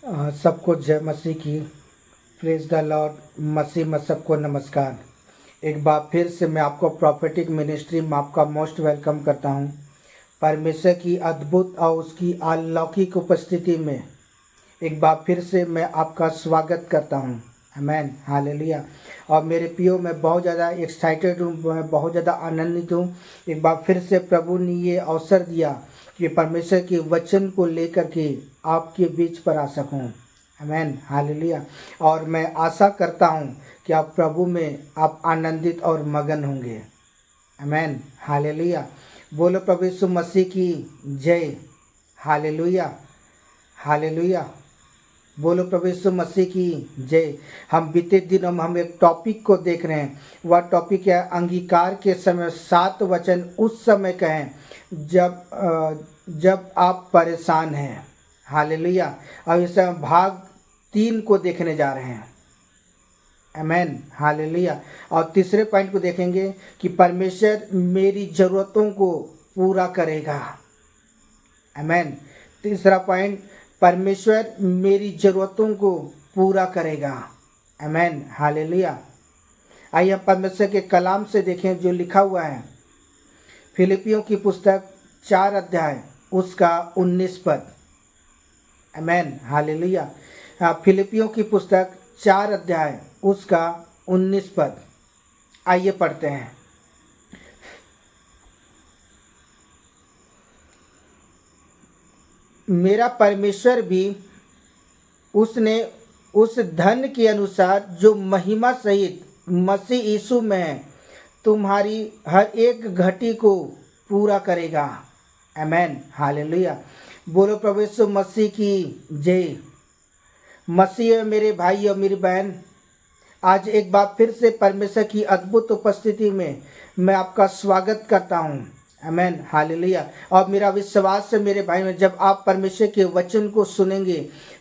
सबको जय मसीह की। Praise the Lord. मसीह में सबको नमस्कार। एक बार फिर से मैं आपको प्रॉफिटिक मिनिस्ट्री में आपका मोस्ट वेलकम करता हूं। परमेश्वर की अद्भुत और उसकी अलौकिक उपस्थिति में एक बार फिर से मैं आपका स्वागत करता हूं। आमीन, हालेलुया। और मेरे प्रियो, मैं बहुत ज़्यादा एक्साइटेड हूँ, मैं बहुत ज़्यादा आनंदित हूँ। एक बार फिर से प्रभु ने ये अवसर दिया कि परमेश्वर के वचन को लेकर के आपके बीच पर आ सकूं। आमीन, हालेलुया। और मैं आशा करता हूं कि आप प्रभु में आप आनंदित और मगन होंगे। आमीन, हालेलुया। बोलो प्रभु यीशु मसीह की जय। Hallelujah, hallelujah. बोलो प्रभु यीशु मसीह की जय। हम बीते दिनों में हम एक टॉपिक को देख रहे हैं। वह टॉपिक है अंगीकार के समय 7 वचन उस समय कहें जब आप परेशान हैं। हालेलुया। अब इस समय भाग 3 को देखने जा रहे हैं। आमीन, हालेलुया। और तीसरे पॉइंट को देखेंगे कि परमेश्वर मेरी ज़रूरतों को पूरा करेगा। आमीन। तीसरा पॉइंट, परमेश्वर मेरी ज़रूरतों को पूरा करेगा। आमीन, हालेलुया। आइए हम परमेश्वर के कलाम से देखें जो लिखा हुआ है। फिलिपियों की पुस्तक 4 अध्याय उसका 19 पद। आमीन, हालेलुया। फिलिपियों की पुस्तक 4 अध्याय उसका 19 पद। आइए पढ़ते हैं। मेरा परमेश्वर भी उसने उस धन के अनुसार जो महिमा सहित मसीह यीशु में है तुम्हारी हर एक घटी को पूरा करेगा। आमीन, हालेलुया। बोलो प्रभु यीशु मसीह की जय। मसीह मेरे भाई और मेरी बहन, आज एक बार फिर से परमेश्वर की अद्भुत उपस्थिति में मैं आपका स्वागत करता हूँ। आमीन, हालेलुया। और मेरा विश्वास है मेरे भाई में, जब आप परमेश्वर के वचन को सुनेंगे,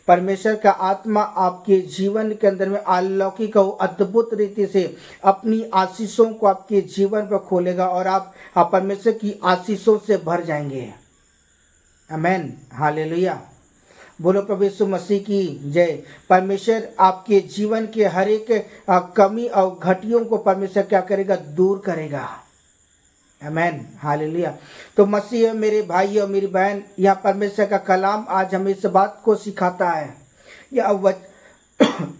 परमेश्वर का आत्मा आपके जीवन के अंदर में अलौकिक और अद्भुत रीति से अपनी आशीषों को आपके जीवन पर खोलेगा और आप परमेश्वर की आशीषों से भर जाएंगे। आमीन, हालेलुया। बोलो प्रभु यीशु मसीह की जय। परमेश्वर आपके जीवन के हर एक कमी और घटियों को परमेश्वर क्या करेगा? दूर करेगा। आमीन, हालेलुया। तो मसीह मेरे भाई और मेरी बहन, यह परमेश्वर का कलाम आज हमें इस बात को सिखाता है।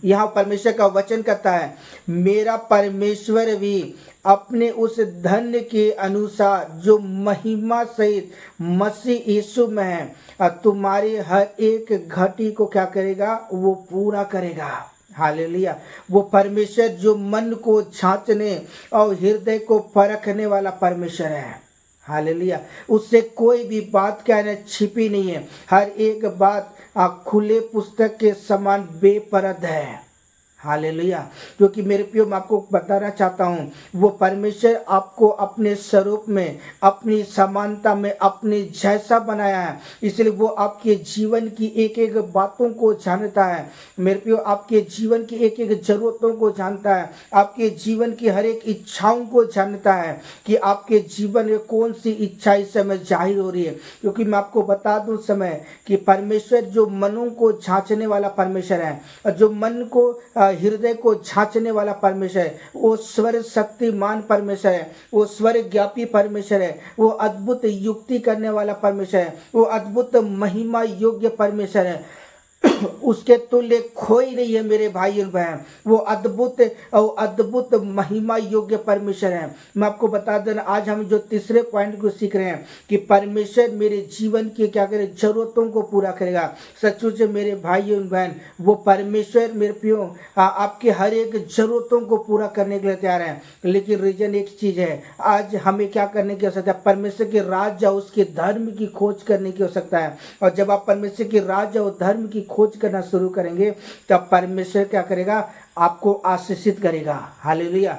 यहाँ परमेश्वर का वचन कहता है, मेरा परमेश्वर भी अपने उस धन के अनुसार जो महिमा सहित मसीह यीशु में है तुम्हारी हर एक घटी को क्या करेगा? वो पूरा करेगा। हालेलुया। वो परमेश्वर जो मन को छांचने और हृदय को परखने वाला परमेश्वर है। हालेलुया। उससे कोई भी बात क्या है छिपी नहीं है। हर एक बात खुले पुस्तक के समान बेपरद है। हालेलुया। क्योंकि मेरे प्रियो, मैं आपको बताना चाहता हूँ, वो परमेश्वर आपको अपने स्वरूप में, अपनी समानता में, अपने जैसा बनाया है। इसलिए वो आपके जीवन की एक एक बातों को जानता है। मेरे प्रियो, आपके जीवन की एक एक जरूरतों को जानता है, आपके जीवन की हर एक इच्छाओं को जानता है कि आपके जीवन में कौन सी इच्छा इस समय जाहिर हो रही है। क्योंकि मैं आपको बता दूं समय कि परमेश्वर जो मनों को जांचने वाला परमेश्वर है, और जो मन को हृदय को झांचने वाला परमेश्वर है, वो स्वर शक्तिमान परमेश्वर है, वो स्वर ज्ञापी परमेश्वर है, वो अद्भुत युक्ति करने वाला परमेश्वर है, वो अद्भुत महिमा योग्य परमेश्वर है। उसके तुल्य कोई नहीं है मेरे भाई और बहन। वो अद्भुत और अद्भुत महिमा योग्य परमेश्वर है। मैं आपको बता देना, आज हम जो तीसरे पॉइंट को सीख रहे हैं कि परमेश्वर मेरे जीवन की क्या करे? जरूरतों को पूरा करेगा। सचमुच मेरे भाई और बहन, वो परमेश्वर मेरे प्रियो आपके हर एक जरूरतों को पूरा करने के लिए तैयार है। लेकिन रीजन एक चीज है, आज हमें क्या करने की आवश्यकता है? परमेश्वर के राज्य और उसके धर्म की खोज करने की आवश्यकता है। और जब आप परमेश्वर के राज्य और धर्म की खोज करना शुरू करेंगे तब परमेश्वर क्या करेगा? आपको आशीषित करेगा। हालेलुया।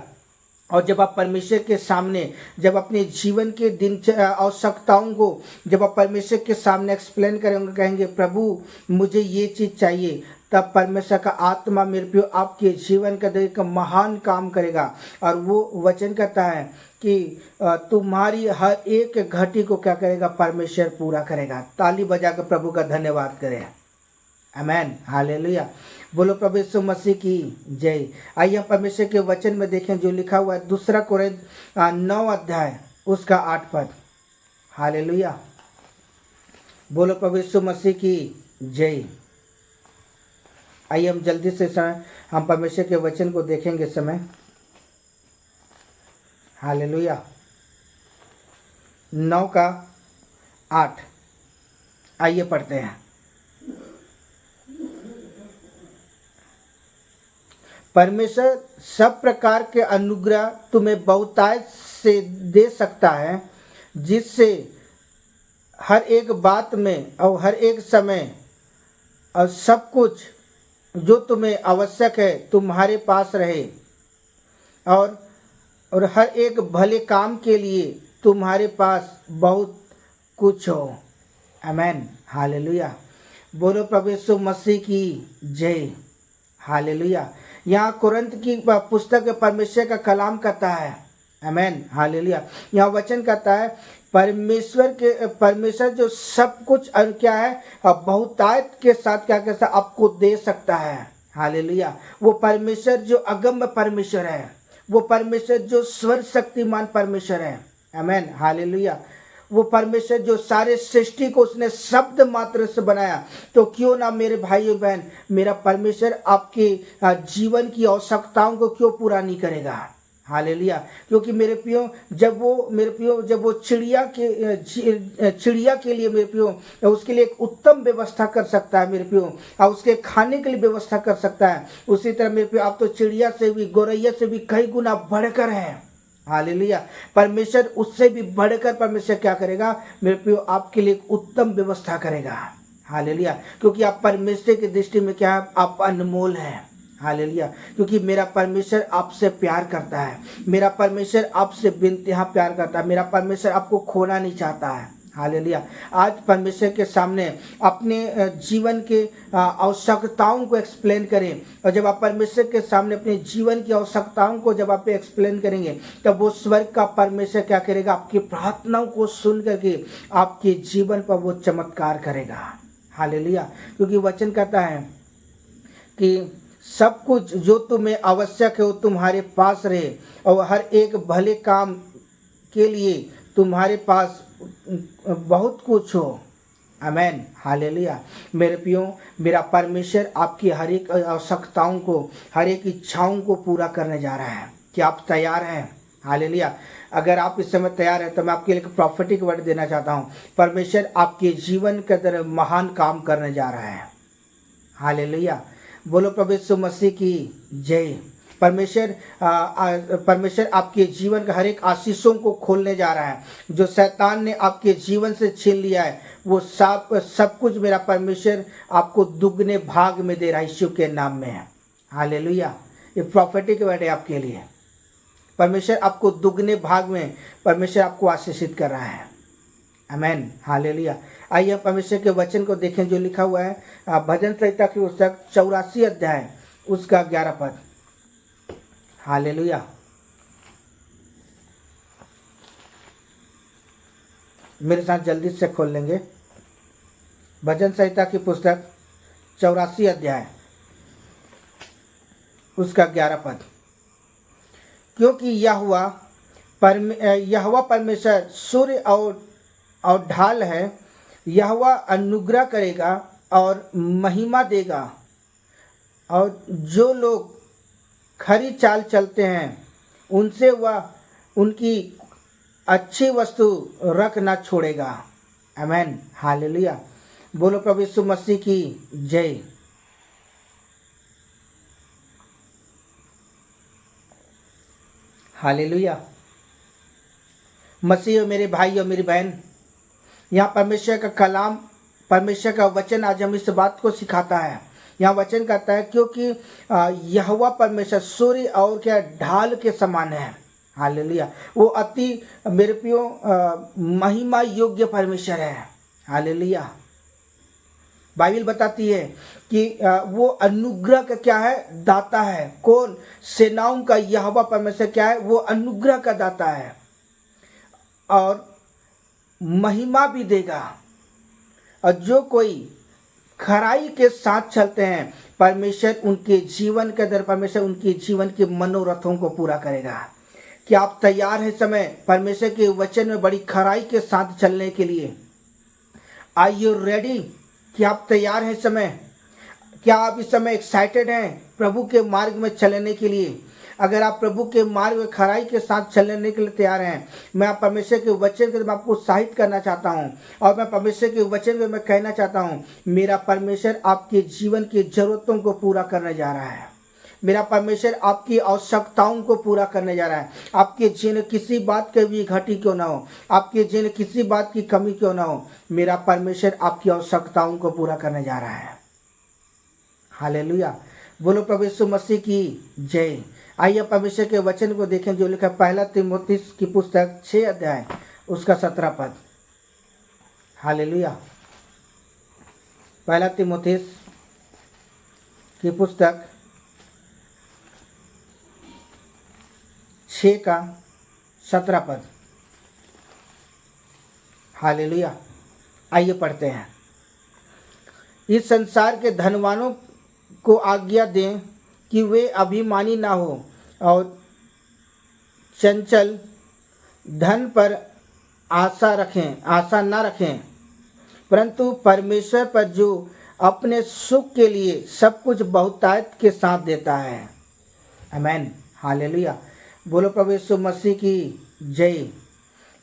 और जब आप परमेश्वर के सामने, जब अपने जीवन के दिन आवश्यकताओं को जब आप परमेश्वर के सामने एक्सप्लेन करेंगे, कहेंगे प्रभु मुझे ये चीज़ चाहिए, तब परमेश्वर का आत्मा मेरे प्रियो आपके जीवन का एक महान काम करेगा। और वो वचन कहता है कि तुम्हारी हर एक घटी को क्या करेगा? परमेश्वर पूरा करेगा। ताली बजाकर प्रभु का धन्यवाद करें। आमेन, हालेलुया। बोलो प्रभु यीशु मसीह की जय। आइए हम परमेश्वर के वचन में देखें जो लिखा हुआ है 2 कोरिन्थ 9 अध्याय उसका 8 पद। हालेलुया। बोलो प्रभु यीशु मसीह की जय। आइए हम जल्दी से हम परमेश्वर के वचन को देखेंगे समय। हालेलुया। 9 का 8 आइए पढ़ते हैं। परमेश्वर सब प्रकार के अनुग्रह तुम्हें बहुतायत से दे सकता है, जिससे हर एक बात में और हर एक समय और सब कुछ जो तुम्हें आवश्यक है तुम्हारे पास रहे, और हर एक भले काम के लिए तुम्हारे पास बहुत कुछ हो। आमेन, हालेलुया। बोलो प्रभु यीशु मसीह की जय। हालेलुया। यहाँ कुरिन्थ की पुस्तक परमेश्वर का कलाम कहता है। आमेन, हालेलुया। यहाँ वचन कहता है परमेश्वर जो सब कुछ क्या है बहुतायत के साथ क्या कहता है आपको दे सकता है। हालेलुया। वो परमेश्वर जो अगम्य परमेश्वर है, वो परमेश्वर जो सर्वशक्तिमान परमेश्वर है। आमेन, हालेलुया। वो परमेश्वर जो सारे सृष्टि को उसने शब्द मात्र से बनाया, तो क्यों ना मेरे भाइयों बहन मेरा परमेश्वर आपके जीवन की आवश्यकताओं को क्यों पूरा नहीं करेगा। हालेलुया। क्योंकि मेरे प्रियो जब वो चिड़िया के लिए मेरे प्रियो उसके लिए एक उत्तम व्यवस्था कर सकता है मेरे प्रियो, और उसके खाने के लिए व्यवस्था कर सकता है, उसी तरह मेरे प्रियो आप तो चिड़िया से भी गौरैया से भी कई गुना बढ़कर हैं। हालेलुया। परमेश्वर उससे भी बढ़कर परमेश्वर क्या करेगा मेरे प्रियो आपके लिए एक उत्तम व्यवस्था करेगा। हालेलुया। क्योंकि आप परमेश्वर की दृष्टि में क्या है आप अनमोल हैं। हालेलुया। क्योंकि मेरा परमेश्वर आपसे प्यार करता है, मेरा परमेश्वर आपसे बेइंतहा प्यार करता है, मेरा परमेश्वर आपको खोना नहीं चाहता है। हालेलुया। आज परमेश्वर के सामने अपने जीवन के आवश्यकताओं को एक्सप्लेन करें, और जब आप परमेश्वर के सामने अपने जीवन की आवश्यकताओं को जब आप एक्सप्लेन करेंगे तब वो स्वर्ग का परमेश्वर क्या करेगा आपकी प्रार्थनाओं को सुन करके आपके जीवन पर वो चमत्कार करेगा। हालेलुया। क्योंकि वचन कहता है कि सब कुछ जो तुम्हें आवश्यक है वो तुम्हारे पास रहे, और हर एक भले काम के लिए तुम्हारे पास बहुत कुछ हो। आमेन, हालेलुया। मेरे प्रियो मेरा परमेश्वर आपकी हर एक आवश्यकताओं को हर एक इच्छाओं को पूरा करने जा रहा है। क्या आप तैयार हैं? हालेलुया। अगर आप इस समय तैयार हैं तो मैं आपके लिए एक प्रॉफिटिक वर्ड देना चाहता हूँ। परमेश्वर आपके जीवन के अंदर महान काम करने जा रहा है। हालेलुया। बोलो प्रभु यीशु मसीह की जय। परमेश्वर आपके जीवन का हर एक आशीषों को खोलने जा रहा है। जो शैतान ने आपके जीवन से छीन लिया है वो सब कुछ मेरा परमेश्वर आपको दुगने भाग में दे रहा है यीशु के नाम में है। हालेलुया। ये प्रॉफिटिक वर्ड है आपके लिए। परमेश्वर आपको दुगने भाग में परमेश्वर आपको आशीषित कर रहा है। आमेन, हालेलुया। आइए परमेश्वर के वचन को देखें जो लिखा हुआ है भजन संहिता की पुस्तक 84 अध्याय उसका 11 पद। हालेलुया। मेरे साथ जल्दी से खोल लेंगे भजन संहिता की पुस्तक 84 अध्याय उसका 11 पद। क्योंकि यहोवा परमेश्वर सूर्य और ढाल है, यहोवा अनुग्रह करेगा और महिमा देगा, और जो लोग खरी चाल चलते हैं उनसे वह उनकी अच्छी वस्तु रख ना छोड़ेगा। आमेन, हालेलुया। बोलो प्रभु यीशु मसीह की जय। हालेलुया। मसीह मेरे भाई और मेरी बहन, यहाँ परमेश्वर का कलाम परमेश्वर का वचन आज हम इस बात को सिखाता है। यहाँ वचन कहता है क्योंकि यहोवा परमेश्वर सूर्य और क्या ढाल के समान है। हालेलुया। वो अति मेरे प्रियो महिमा योग्य परमेश्वर है। हालेलुया। बाइबल बताती है कि वो अनुग्रह का क्या है दाता है। कौन? सेनाओं का यहोवा परमेश्वर क्या है वो अनुग्रह का दाता है और महिमा भी देगा। और जो कोई खराई के साथ चलते हैं, परमेश्वर उनके जीवन के अंदर परमेश्वर उनके जीवन के मनोरथों को पूरा करेगा। क्या आप तैयार हैं समय परमेश्वर के वचन में बड़ी खराई के साथ चलने के लिए? Are you ready? क्या आप तैयार हैं समय? क्या आप इस समय एक्साइटेड हैं प्रभु के मार्ग में चलने के लिए? अगर आप प्रभु के मार्ग में खराई के साथ चलने के लिए तैयार हैं, मैं आप परमेश्वर के वचन के मैं आपको उत्साहित करना चाहता हूं, और मैं परमेश्वर के वचन में मैं कहना चाहता हूं, मेरा परमेश्वर आपके जीवन की जरूरतों को पूरा करने जा रहा है। मेरा परमेश्वर आपकी आवश्यकताओं को पूरा करने जा रहा है। आपके जीवन किसी बात की भी घटी क्यों ना हो, आपके जीवन किसी बात की कमी क्यों ना हो, मेरा परमेश्वर आपकी आवश्यकताओं को पूरा करने जा रहा है। हालेलुया, बोलो प्रभु यीशु मसीह की जय। आइए परमेश्वर के वचन को देखें जो लिखा पहला तीमुथियुस की पुस्तक 6 अध्याय उसका 17 पद। हालेलुया, पहला तीमुथियुस की पुस्तक 6 का 17 पद। हालेलुया, आइए पढ़ते हैं। इस संसार के धनवानों को आज्ञा दें कि वे अभिमानी ना हो और चंचल धन पर आशा ना रखें, परंतु परमेश्वर पर जो अपने सुख के लिए सब कुछ बहुतायत के साथ देता है। आमीन, हालेलुया, बोलो प्रभु यीशु मसीह की जय।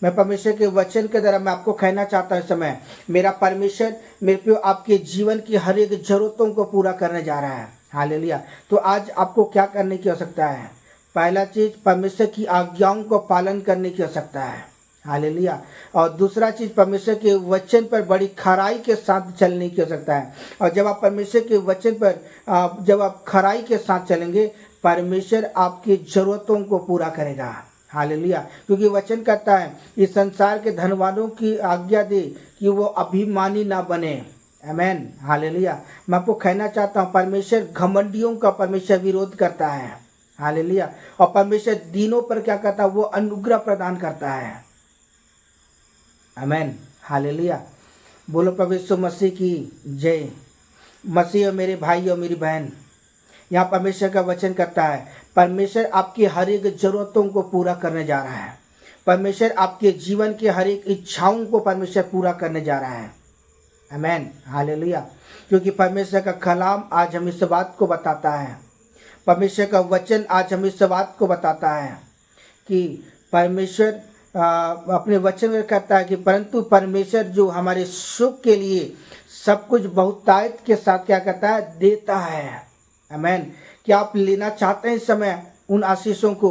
मैं परमेश्वर के वचन के द्वारा मैं आपको कहना चाहता हूँ इस समय मेरा परमेश्वर मेरे पे आपके जीवन की हर एक जरूरतों को पूरा करने जा रहा है। हालेलुया, तो आज आपको क्या करने की आवश्यकता है? पहला चीज परमेश्वर की आज्ञाओं को पालन करने की आवश्यकता है। हालेलुया, और दूसरा चीज परमेश्वर के वचन पर बड़ी खराई के साथ चलने की आवश्यकता है। और जब आप परमेश्वर के वचन पर जब आप खराई के साथ चलेंगे, परमेश्वर आपकी जरूरतों को पूरा करेगा। हालेलुया, क्योंकि वचन कहता है इस संसार के धनवानों की आज्ञा दे कि वो अभिमानी ना बने। आमीन, हालेलुया, मैं आपको कहना चाहता हूँ परमेश्वर घमंडियों का परमेश्वर विरोध करता है। हालेलुया, और परमेश्वर दीनों पर क्या करता है? वो अनुग्रह प्रदान करता है। आमीन, हालेलुया, बोलो प्रभु यीशु मसीह की जय। मसीह और मेरे भाई और मेरी बहन, यहाँ परमेश्वर का वचन करता है परमेश्वर आपकी हर एक जरूरतों को पूरा करने जा रहा है। परमेश्वर आपके जीवन की हर एक इच्छाओं को परमेश्वर पूरा करने जा रहा है। आमीन, हालेलुया, क्योंकि परमेश्वर का कलाम आज हमें इस बात को बताता है, परमेश्वर का वचन आज हमें इस बात को बताता है कि परमेश्वर अपने वचन में कहता है कि परंतु परमेश्वर जो हमारे सुख के लिए सब कुछ बहुतायत के साथ क्या करता है? देता है। आमीन, क्या आप लेना चाहते हैं इस समय उन आशीषों को?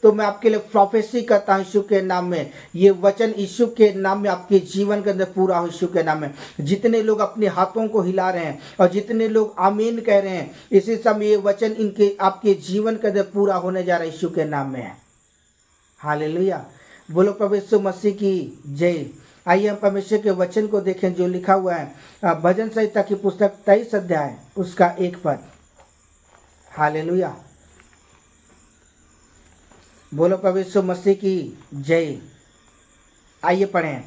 तो मैं आपके लिए प्रोफेसी करता हूँ यीशु के नाम में। ये वचन यीशु के नाम में आपके जीवन के अंदर पूरा हो यीशु के नाम में। जितने लोग अपने हाथों को हिला रहे हैं और जितने लोग आमीन कह रहे हैं, इसी समय ये वचन इनके आपके जीवन के अंदर पूरा होने जा रहा है यीशु के नाम में। हालेलुया, बोलो प्रभु यीशु मसीह की जय। आइए हम परमेश्वर के वचन को देखें जो लिखा हुआ है भजन संहिता की पुस्तक 23 अध्याय उसका 1 पद। हालेलुया, बोलो प्रभु यीशु मसीह की जय। आइए पढ़ें।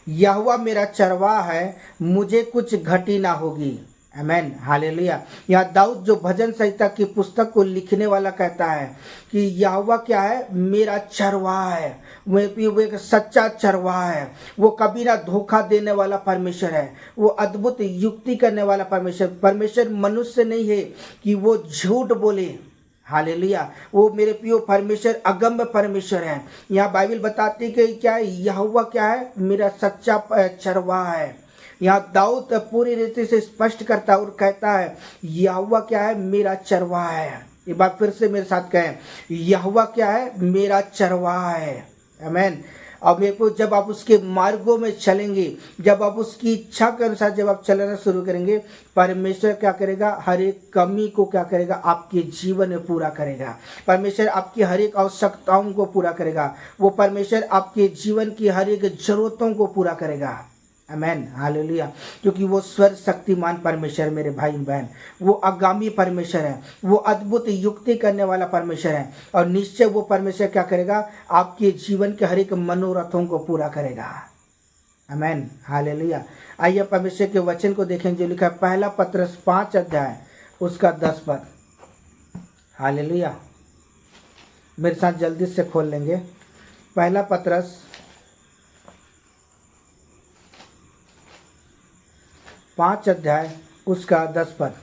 यहोवा मेरा चरवाहा है, मुझे कुछ घटी ना होगी। आमीन, हालेलुया। यहाँ दाऊद जो भजन संहिता की पुस्तक को लिखने वाला कहता है कि यहोवा क्या है? मेरा चरवाहा है, वो एक सच्चा चरवाहा है। वो कभी ना धोखा देने वाला परमेश्वर है, वो अद्भुत युक्ति करने वाला परमेश्वर। परमेश्वर मनुष्य नहीं है कि वो झूठ बोले। हालेलुया, वो मेरे प्रियो परमेश्वर अगम्य परमेश्वर है। यहाँ बाइबल बताती है कि क्या है? यहोवा क्या है? मेरा सच्चा चरवाहा है। यहाँ दाऊद पूरी रीति से स्पष्ट करता है और कहता है यहोवा क्या है? मेरा चरवाहा है। एक बार फिर से मेरे साथ कहें, यहोवा क्या है? मेरा चरवाहा है। आमीन। और मेरे को जब आप उसके मार्गों में चलेंगे, जब आप उसकी इच्छा के अनुसार जब आप चलना शुरू करेंगे, परमेश्वर क्या करेगा? हर एक कमी को क्या करेगा? आपके जीवन में पूरा करेगा। परमेश्वर आपकी हर एक आवश्यकताओं को पूरा करेगा। वो परमेश्वर आपके जीवन की हर एक जरूरतों को पूरा करेगा। आमीन, हालेलुया, क्योंकि वो स्वर्ग शक्तिमान परमेश्वर मेरे भाई बहन, वो आगामी परमेश्वर है, वो अद्भुत युक्ति करने वाला परमेश्वर है। और निश्चय वो परमेश्वर क्या करेगा? आपके जीवन के हर एक मनोरथों को पूरा करेगा। आमेन, हालेलुया। आइए परमेश्वर के वचन को देखें जो लिखा है पहला पत्रस 5 अध्याय उसका 10 पद। हालेलुया। मेरे साथ जल्दी से खोल लेंगे पहला पत्रस 5 अध्याय उसका 10 पद।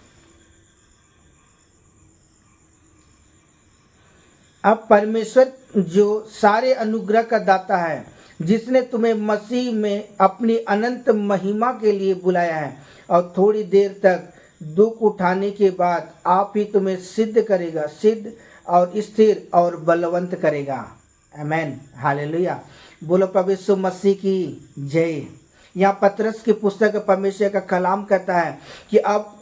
अब परमेश्वर जो सारे अनुग्रह का दाता है, जिसने तुम्हें मसीह में अपनी अनंत महिमा के लिए बुलाया है और थोड़ी देर तक दुख उठाने के बाद आप ही तुम्हें सिद्ध करेगा, सिद्ध और स्थिर और बलवंत करेगा। आमेन, हालेलुया। बोलो प्रभु यीशु मसीह की जय। यहाँ पतरस की पुस्तक परमेश्वर का कलाम कहता है कि अब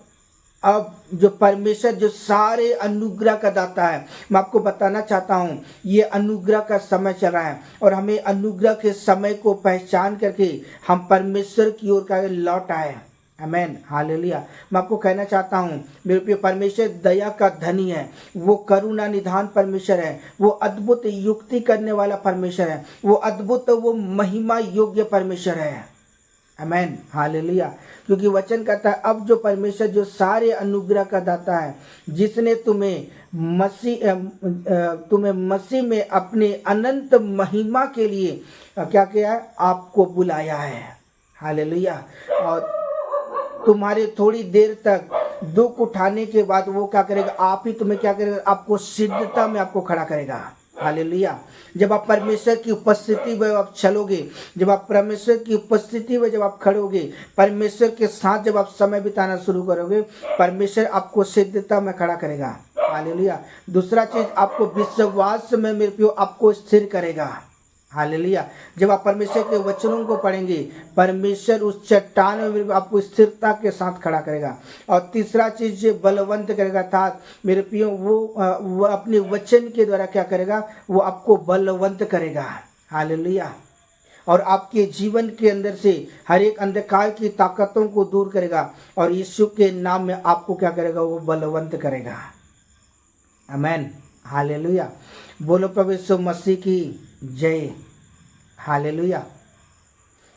जो परमेश्वर जो सारे अनुग्रह का दाता है, मैं आपको बताना चाहता हूँ ये अनुग्रह का समय चल रहा है और हमें अनुग्रह के समय को पहचान करके हम परमेश्वर की ओर का लौट आए। आमेन, हालेलुया। मैं आपको कहना चाहता हूँ मेरे प्रिय परमेश्वर दया का धनी है, वो करुणा निधान परमेश्वर है, वो अद्भुत युक्ति करने वाला परमेश्वर है, वो अद्भुत वो महिमा योग्य परमेश्वर है। आमेन, हालेलुया। क्योंकि वचन कहता है अब जो परमेश्वर जो सारे अनुग्रह का दाता है, जिसने तुम्हें मसीह में अपने अनंत महिमा के लिए क्या किया है, आपको बुलाया है। हालेलुया। और तुम्हारे थोड़ी देर तक दुख उठाने के बाद वो क्या करेगा, आप ही तुम्हें क्या करेगा, आपको सिद्धता में आपको खड़ा करेगा। हालेलुया। जब आप परमेश्वर की उपस्थिति में आप चलोगे, जब आप परमेश्वर की उपस्थिति में जब आप खड़ोगे, परमेश्वर के साथ जब आप समय बिताना शुरू करोगे, परमेश्वर आपको सिद्धता में खड़ा करेगा। हालेलुया। दूसरा चीज, आपको विश्वास में मेरे प्रियो आपको स्थिर करेगा। हालेलुया। जब आप परमेश्वर के वचनों को पढ़ेंगे, परमेश्वर उस चट्टान में आपको स्थिरता के साथ खड़ा करेगा। और तीसरा चीज बलवंत करेगा, अर्थात मेरे प्रियो वो अपने वचन के द्वारा क्या करेगा, वो आपको बलवंत करेगा। हालेलुया। और आपके जीवन के अंदर से हर एक अंधकार की ताकतों को दूर करेगा और यीशु के नाम में आपको क्या करेगा, वो बलवंत करेगा। आमेन, हालेलुया। बोलो प्रभु यीशु मसीह की जय। हालेलुया।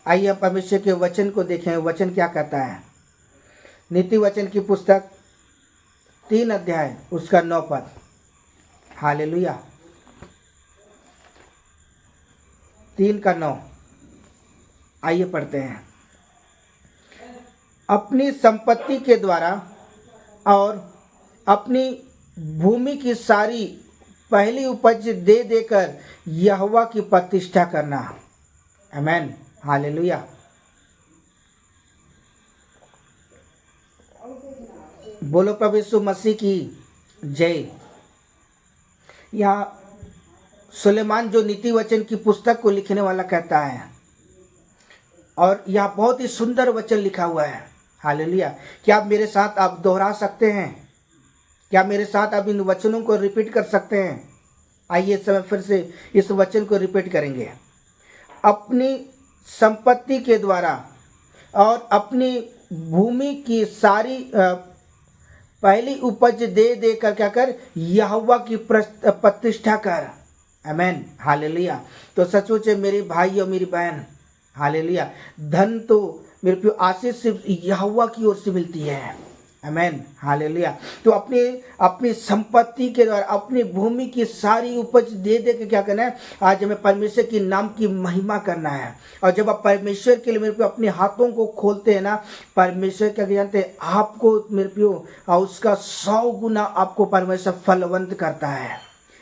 आइए परमेश्वर के वचन को देखें, वचन क्या कहता है। नीति वचन की पुस्तक 3 अध्याय उसका 9 पद। हालेलुया। 3 का 9। आइए पढ़ते हैं। अपनी संपत्ति के द्वारा और अपनी भूमि की सारी पहली उपज दे देकर यहोवा की प्रतिष्ठा करना। आमेन, हालेलुया। बोलो प्रभु यीशु मसीह की जय। यहाँ सुलेमान जो नीति वचन की पुस्तक को लिखने वाला कहता है, और यहाँ बहुत ही सुंदर वचन लिखा हुआ है। हालेलुया। क्या आप मेरे साथ आप दोहरा सकते हैं? क्या मेरे साथ आप इन वचनों को रिपीट कर सकते हैं? आइए इस समय फिर से इस वचन को रिपीट करेंगे। अपनी संपत्ति के द्वारा और अपनी भूमि की सारी पहली उपज दे देकर क्या कर, यहोवा की प्रतिष्ठा कर। आमेन, हालेलुया। तो सचमुच मेरे भाई और मेरी बहन, हालेलुया, धन तो मेरे प्रिय आशीष सिर्फ यहोवा की ओर से मिलती है। आमेन, हालेलुया। तो अपनी संपत्ति के द्वारा अपनी भूमि की सारी उपज दे दे के क्या करना है, आज हमें परमेश्वर की नाम की महिमा करना है। और जब आप परमेश्वर के लिए मेरे प्रियो अपने हाथों को खोलते हैं ना, परमेश्वर क्या जानते हैं, आपको मेरे प्रियो उसका 100 गुना आपको परमेश्वर फलवंत करता है।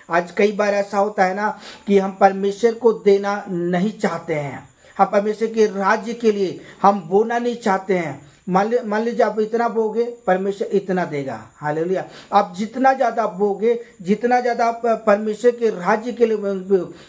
आज कई बार ऐसा होता है ना कि हम परमेश्वर को देना नहीं चाहते हैं, हम परमेश्वर के राज्य के लिए हम बोना नहीं चाहते हैं। मान लीजिए आप इतना बोगे, परमेश्वर इतना देगा। हालेलुया। आप जितना ज़्यादा बोगे, जितना ज़्यादा आप परमेश्वर के राज्य के लिए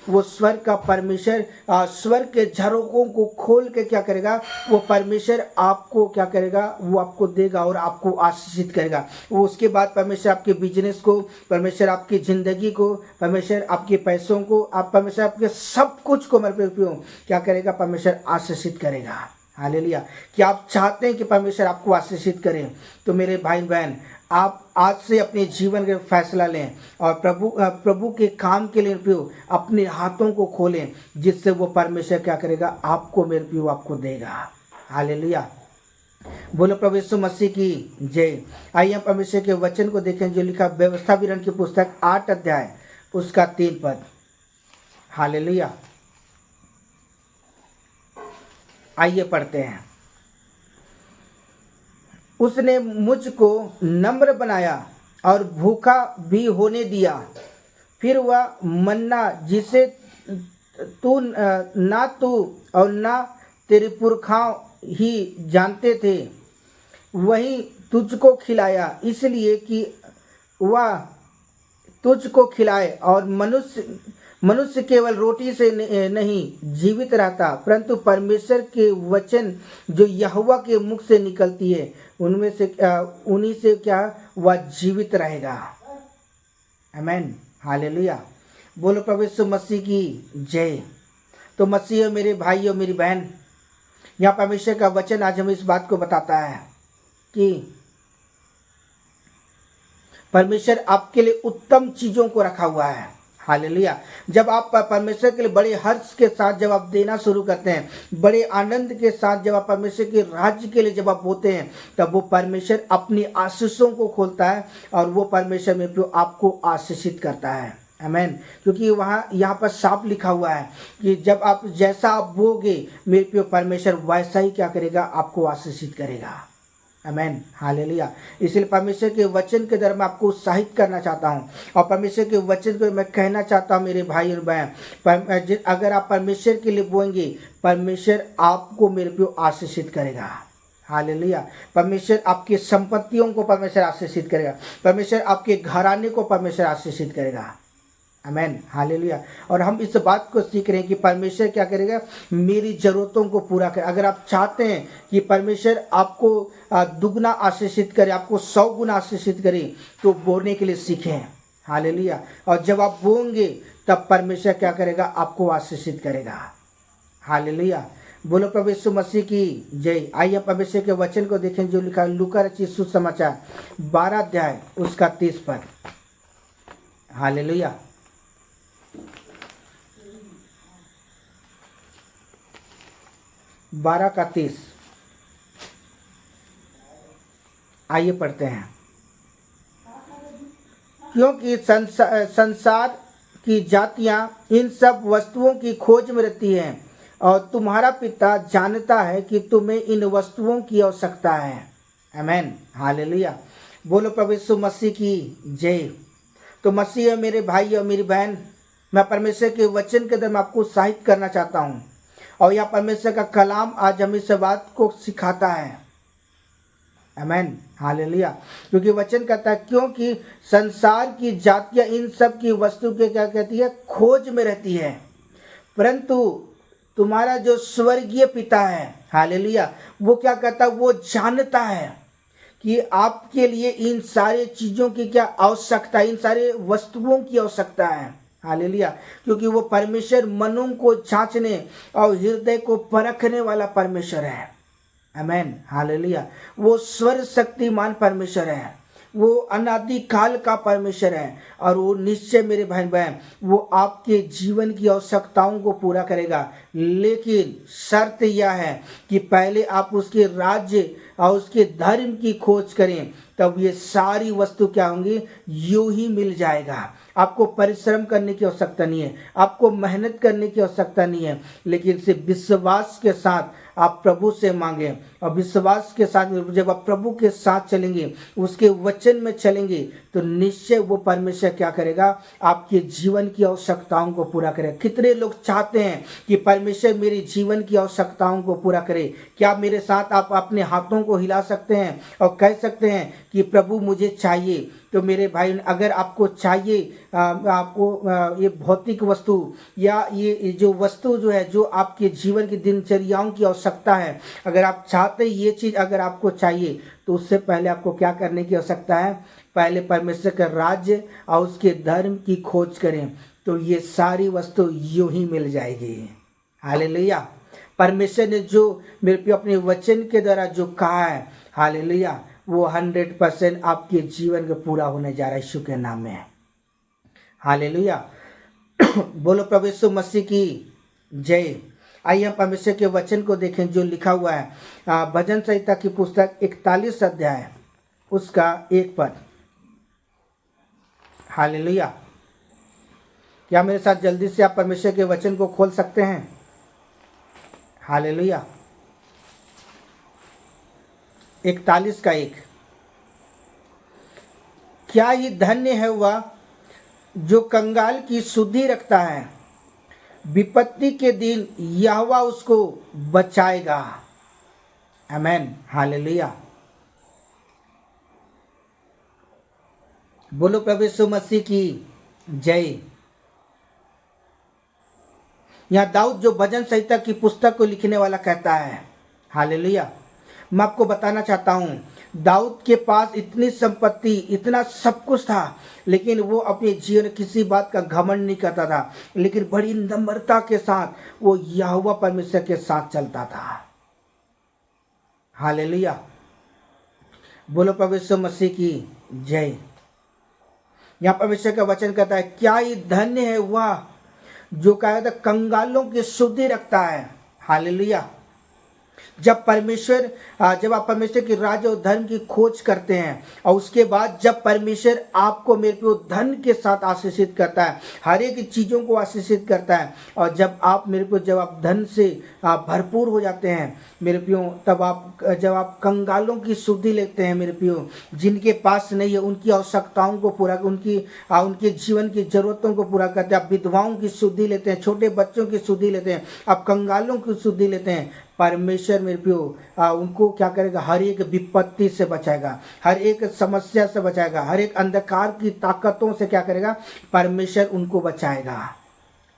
वो स्वर्ग का परमेश्वर स्वर्ग के झरोकों को खोल के क्या करेगा, वो परमेश्वर आपको क्या करेगा, वो आपको देगा और आपको आशीषित करेगा। वो उसके बाद परमेश्वर आपके बिजनेस को, परमेश्वर आपकी ज़िंदगी को, परमेश्वर आपके पैसों को, आप परमेश्वर आपके सब कुछ को क्या करेगा, परमेश्वर आशीषित करेगा। हालेलुया। कि आप चाहते हैं कि परमेश्वर आपको आशीषित करें, तो मेरे भाई बहन आप आज से अपने जीवन का फैसला लें और प्रभु के काम के लिए प्रियो अपने हाथों को खोलें, जिससे वो परमेश्वर क्या करेगा, आपको मेरे प्रियो आपको देगा। हालेलुया। बोलो प्रभु यीशु मसीह की जय। आइए हम परमेश्वर के वचन को देखें जो लिखा व्यवस्था विवरण की पुस्तक 8 अध्याय उसका 3 पद। हालेलुया। आइए पढ़ते हैं। उसने मुझको नम्र बनाया और भूखा भी होने दिया। फिर वह मन्ना जिसे तू ना तू और ना तेरे पुरखा ही जानते थे, वही तुझको खिलाया, इसलिए कि वह तुझको खिलाए। और मनुष्य केवल रोटी से नहीं जीवित रहता, परंतु परमेश्वर के वचन जो यहोवा के मुख से निकलती है उन्हीं से क्या वह जीवित रहेगा। आमीन। हालेलुया। बोलो प्रभु यीशु मसीह की जय। तो मसीह और मेरे भाई और मेरी बहन, यहाँ परमेश्वर का वचन आज हमें इस बात को बताता है कि परमेश्वर आपके लिए उत्तम चीज़ों को रखा हुआ है। हालेलुया। जब आप परमेश्वर के लिए बड़े हर्ष के साथ जब आप देना शुरू करते हैं, बड़े आनंद के साथ जब आप परमेश्वर के राज्य के लिए जब आप बोते हैं, तब वो परमेश्वर अपनी आशीषों को खोलता है और वो परमेश्वर में आपको आशीषित करता है। आमीन। क्योंकि यहाँ पर साफ लिखा हुआ है कि जब आप जैसा आप बोगे मेरे प्रिय परमेश्वर वैसा ही क्या करेगा, आपको आशीषित करेगा। आमीन। हालेलुया। इसलिए परमेश्वर के वचन के द्वारा मैं आपको उत्साहित करना चाहता हूँ और परमेश्वर के वचन को मैं कहना चाहता हूँ मेरे भाई और बहन, अगर आप परमेश्वर के लिए बोएंगे, परमेश्वर आपको मेरे प्रिय आशीषित करेगा। हालेलुया। परमेश्वर आपकी संपत्तियों को परमेश्वर आशीषित करेगा, परमेश्वर आपके घराने को परमेश्वर आशीषित करेगा। आमीन। हालेलुया। और हम इस बात को सीख रहे हैं कि परमेश्वर क्या करेगा, मेरी ज़रूरतों को पूरा करे। अगर आप चाहते हैं कि परमेश्वर आपको दुगना आशीषित करे, आपको 100 गुना आशीषित करे, तो बोने के लिए सीखें। हालेलुया। और जब आप बोएंगे तब परमेश्वर क्या करेगा, आपको आशीषित करेगा। हालेलुया। बोलो प्रभु यीशु मसीह की जय। आइए परमेश्वर के वचन को देखें जो लिखा है लूका रचित सुसमाचार 12 अध्याय उसका 30 पद। हालेलुया। 12 का 30। आइए पढ़ते हैं। क्योंकि संसार की जातियां इन सब वस्तुओं की खोज में रहती हैं और तुम्हारा पिता जानता है कि तुम्हें इन वस्तुओं की आवश्यकता है। आमीन। हालेलुया। बोलो प्रभु यीशु मसीह की जय। तो मसीह मेरे भाई और मेरी बहन, मैं परमेश्वर के वचन के द्वारा मैं आपको उत्साहित करना चाहता हूँ और यह परमेश्वर का कलाम आज हमें इस बात को सिखाता है। आमीन। हालेलुया। क्योंकि वचन कहता है क्योंकि संसार की जातियां इन सब की वस्तु के क्या कहती है, खोज में रहती है, परंतु तुम्हारा जो स्वर्गीय पिता है, हालेलुया, वो क्या कहता है, वो जानता है कि आपके लिए इन सारे चीज़ों की क्या आवश्यकता है, इन सारे वस्तुओं की आवश्यकता है। हालेलुया। क्योंकि वो परमेश्वर मनों को जांचने और हृदय को परखने वाला परमेश्वर है। आमीन। हालेलुया। वो स्वर्ग शक्तिमान परमेश्वर है, वो अनादि काल का परमेश्वर है और वो निश्चय मेरे भाई बहन वो आपके जीवन की आवश्यकताओं को पूरा करेगा। लेकिन शर्त यह है कि पहले आप उसके राज्य और उसके धर्म की खोज करें, तब ये सारी वस्तु क्या होंगी, यूं ही मिल जाएगा। आपको परिश्रम करने की आवश्यकता नहीं है, आपको मेहनत करने की आवश्यकता नहीं है, लेकिन सिर्फ विश्वास के साथ आप प्रभु से मांगें और विश्वास के साथ जब आप प्रभु के साथ चलेंगे, उसके वचन में चलेंगे, तो निश्चय वो परमेश्वर क्या करेगा, आपके जीवन की आवश्यकताओं को पूरा करेगा। कितने लोग चाहते हैं कि परमेश्वर मेरे जीवन की आवश्यकताओं को पूरा करे? क्या मेरे साथ आप अपने हाथों को हिला सकते हैं और कह सकते हैं कि प्रभु मुझे चाहिए? तो मेरे भाई, अगर आपको चाहिए आपको ये भौतिक वस्तु या ये जो वस्तु जो है जो आपके जीवन की दिनचर्याओं की आवश्यकता है, अगर आप चाहते ये चीज़ अगर आपको चाहिए, तो उससे पहले आपको क्या करने की आवश्यकता है? पहले परमेश्वर का राज्य और उसके धर्म की खोज करें, तो ये सारी वस्तु यूं ही मिल जाएगी। हालेलुया। परमेश्वर ने जो मेरे पे अपने वचन के द्वारा जो कहा है, हालेलुया, वो 100% आपके जीवन में पूरा होने जा रहा है यीशु के नाम में। हालेलुया। बोलो प्रभु यीशु मसीह की जय। आइए हम परमेश्वर के वचन को देखें जो लिखा हुआ है भजन संहिता की पुस्तक 41 अध्याय उसका 1 पद। हालेलुया। क्या मेरे साथ जल्दी से आप परमेश्वर के वचन को खोल सकते हैं? हालेलुया। 41 का 1। क्या ही धन्य है वह जो कंगाल की सुधि रखता है, विपत्ति के दिन यहोवा उसको बचाएगा। आमेन। हालेलुया। बोलो प्रभु यीशु मसीह की जय। यहाँ दाऊद जो भजन संहिता की पुस्तक को लिखने वाला कहता है, हालेलुया, मैं आपको बताना चाहता हूँ, दाऊद के पास इतनी संपत्ति, इतना सब कुछ था, लेकिन वो अपने जीवन में किसी बात का घमंड नहीं करता था, लेकिन बड़ी नम्रता के साथ वो यहोवा परमेश्वर के साथ चलता था। हालेलुया। बोलो प्रभु यीशु मसीह की जय। यहाँ परमेश्वर का वचन कहता है, क्या ही धन्य है वह जो कहा था कंगालों की सुधि रखता है। हालेलुया। जब आप परमेश्वर की राज्य और धर्म की खोज करते हैं, और उसके बाद जब परमेश्वर आपको मेरे प्रियो धन के साथ आशीषित करता है, हर एक चीज़ों को आशीषित करता है, और जब आप मेरे प्रियो जब आप धन से भरपूर हो जाते हैं मेरे प्रियो, तब जब आप कंगालों की सुधि लेते हैं मेरे प्रियो, जिनके पास नहीं है उनकी आवश्यकताओं को पूरा, उनके जीवन की ज़रूरतों को पूरा करते हैं। आप विधवाओं की सुधि लेते हैं, छोटे बच्चों की सुधि लेते हैं, आप कंगालों की सुधि लेते हैं। परमेश्वर मेरे प्रियो उनको क्या करेगा? हर एक विपत्ति से बचाएगा, हर एक समस्या से बचाएगा, हर एक अंधकार की ताकतों से क्या करेगा? परमेश्वर उनको बचाएगा।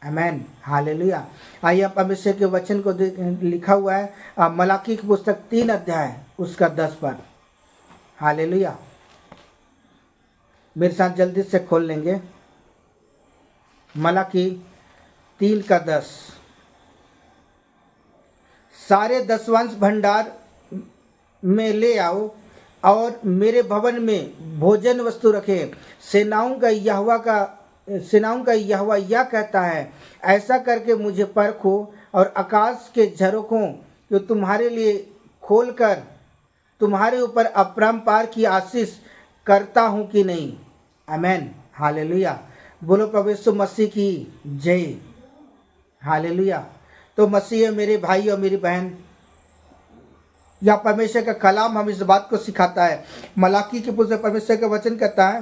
आमेन। हालेलुया। आइए परमेश्वर के वचन को लिखा हुआ है मलाकी की पुस्तक 3 अध्याय उसका 10 पद। हालेलुया। मेरे साथ जल्दी से खोल लेंगे मलाकी 3 का 10। सारे दशवंश भंडार में ले आओ और मेरे भवन में भोजन वस्तु रखे। सेनाओं का यहोवा यह कहता है, ऐसा करके मुझे परखो और आकाश के झरोखों जो तुम्हारे लिए खोलकर तुम्हारे ऊपर अपरंपार की आशीष करता हूँ कि नहीं। आमेन। हालेलुया। बोलो प्रभु यीशु मसीह की जय। हालेलुया। तो मसीह मेरे भाई और मेरी बहन, या परमेश्वर का कलाम हम इस बात को सिखाता है। मलाकी की पुस्तक परमेश्वर का वचन कहता है,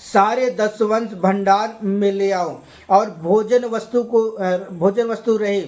सारे दशवंश भंडार में ले आओ और भोजन वस्तु रहे।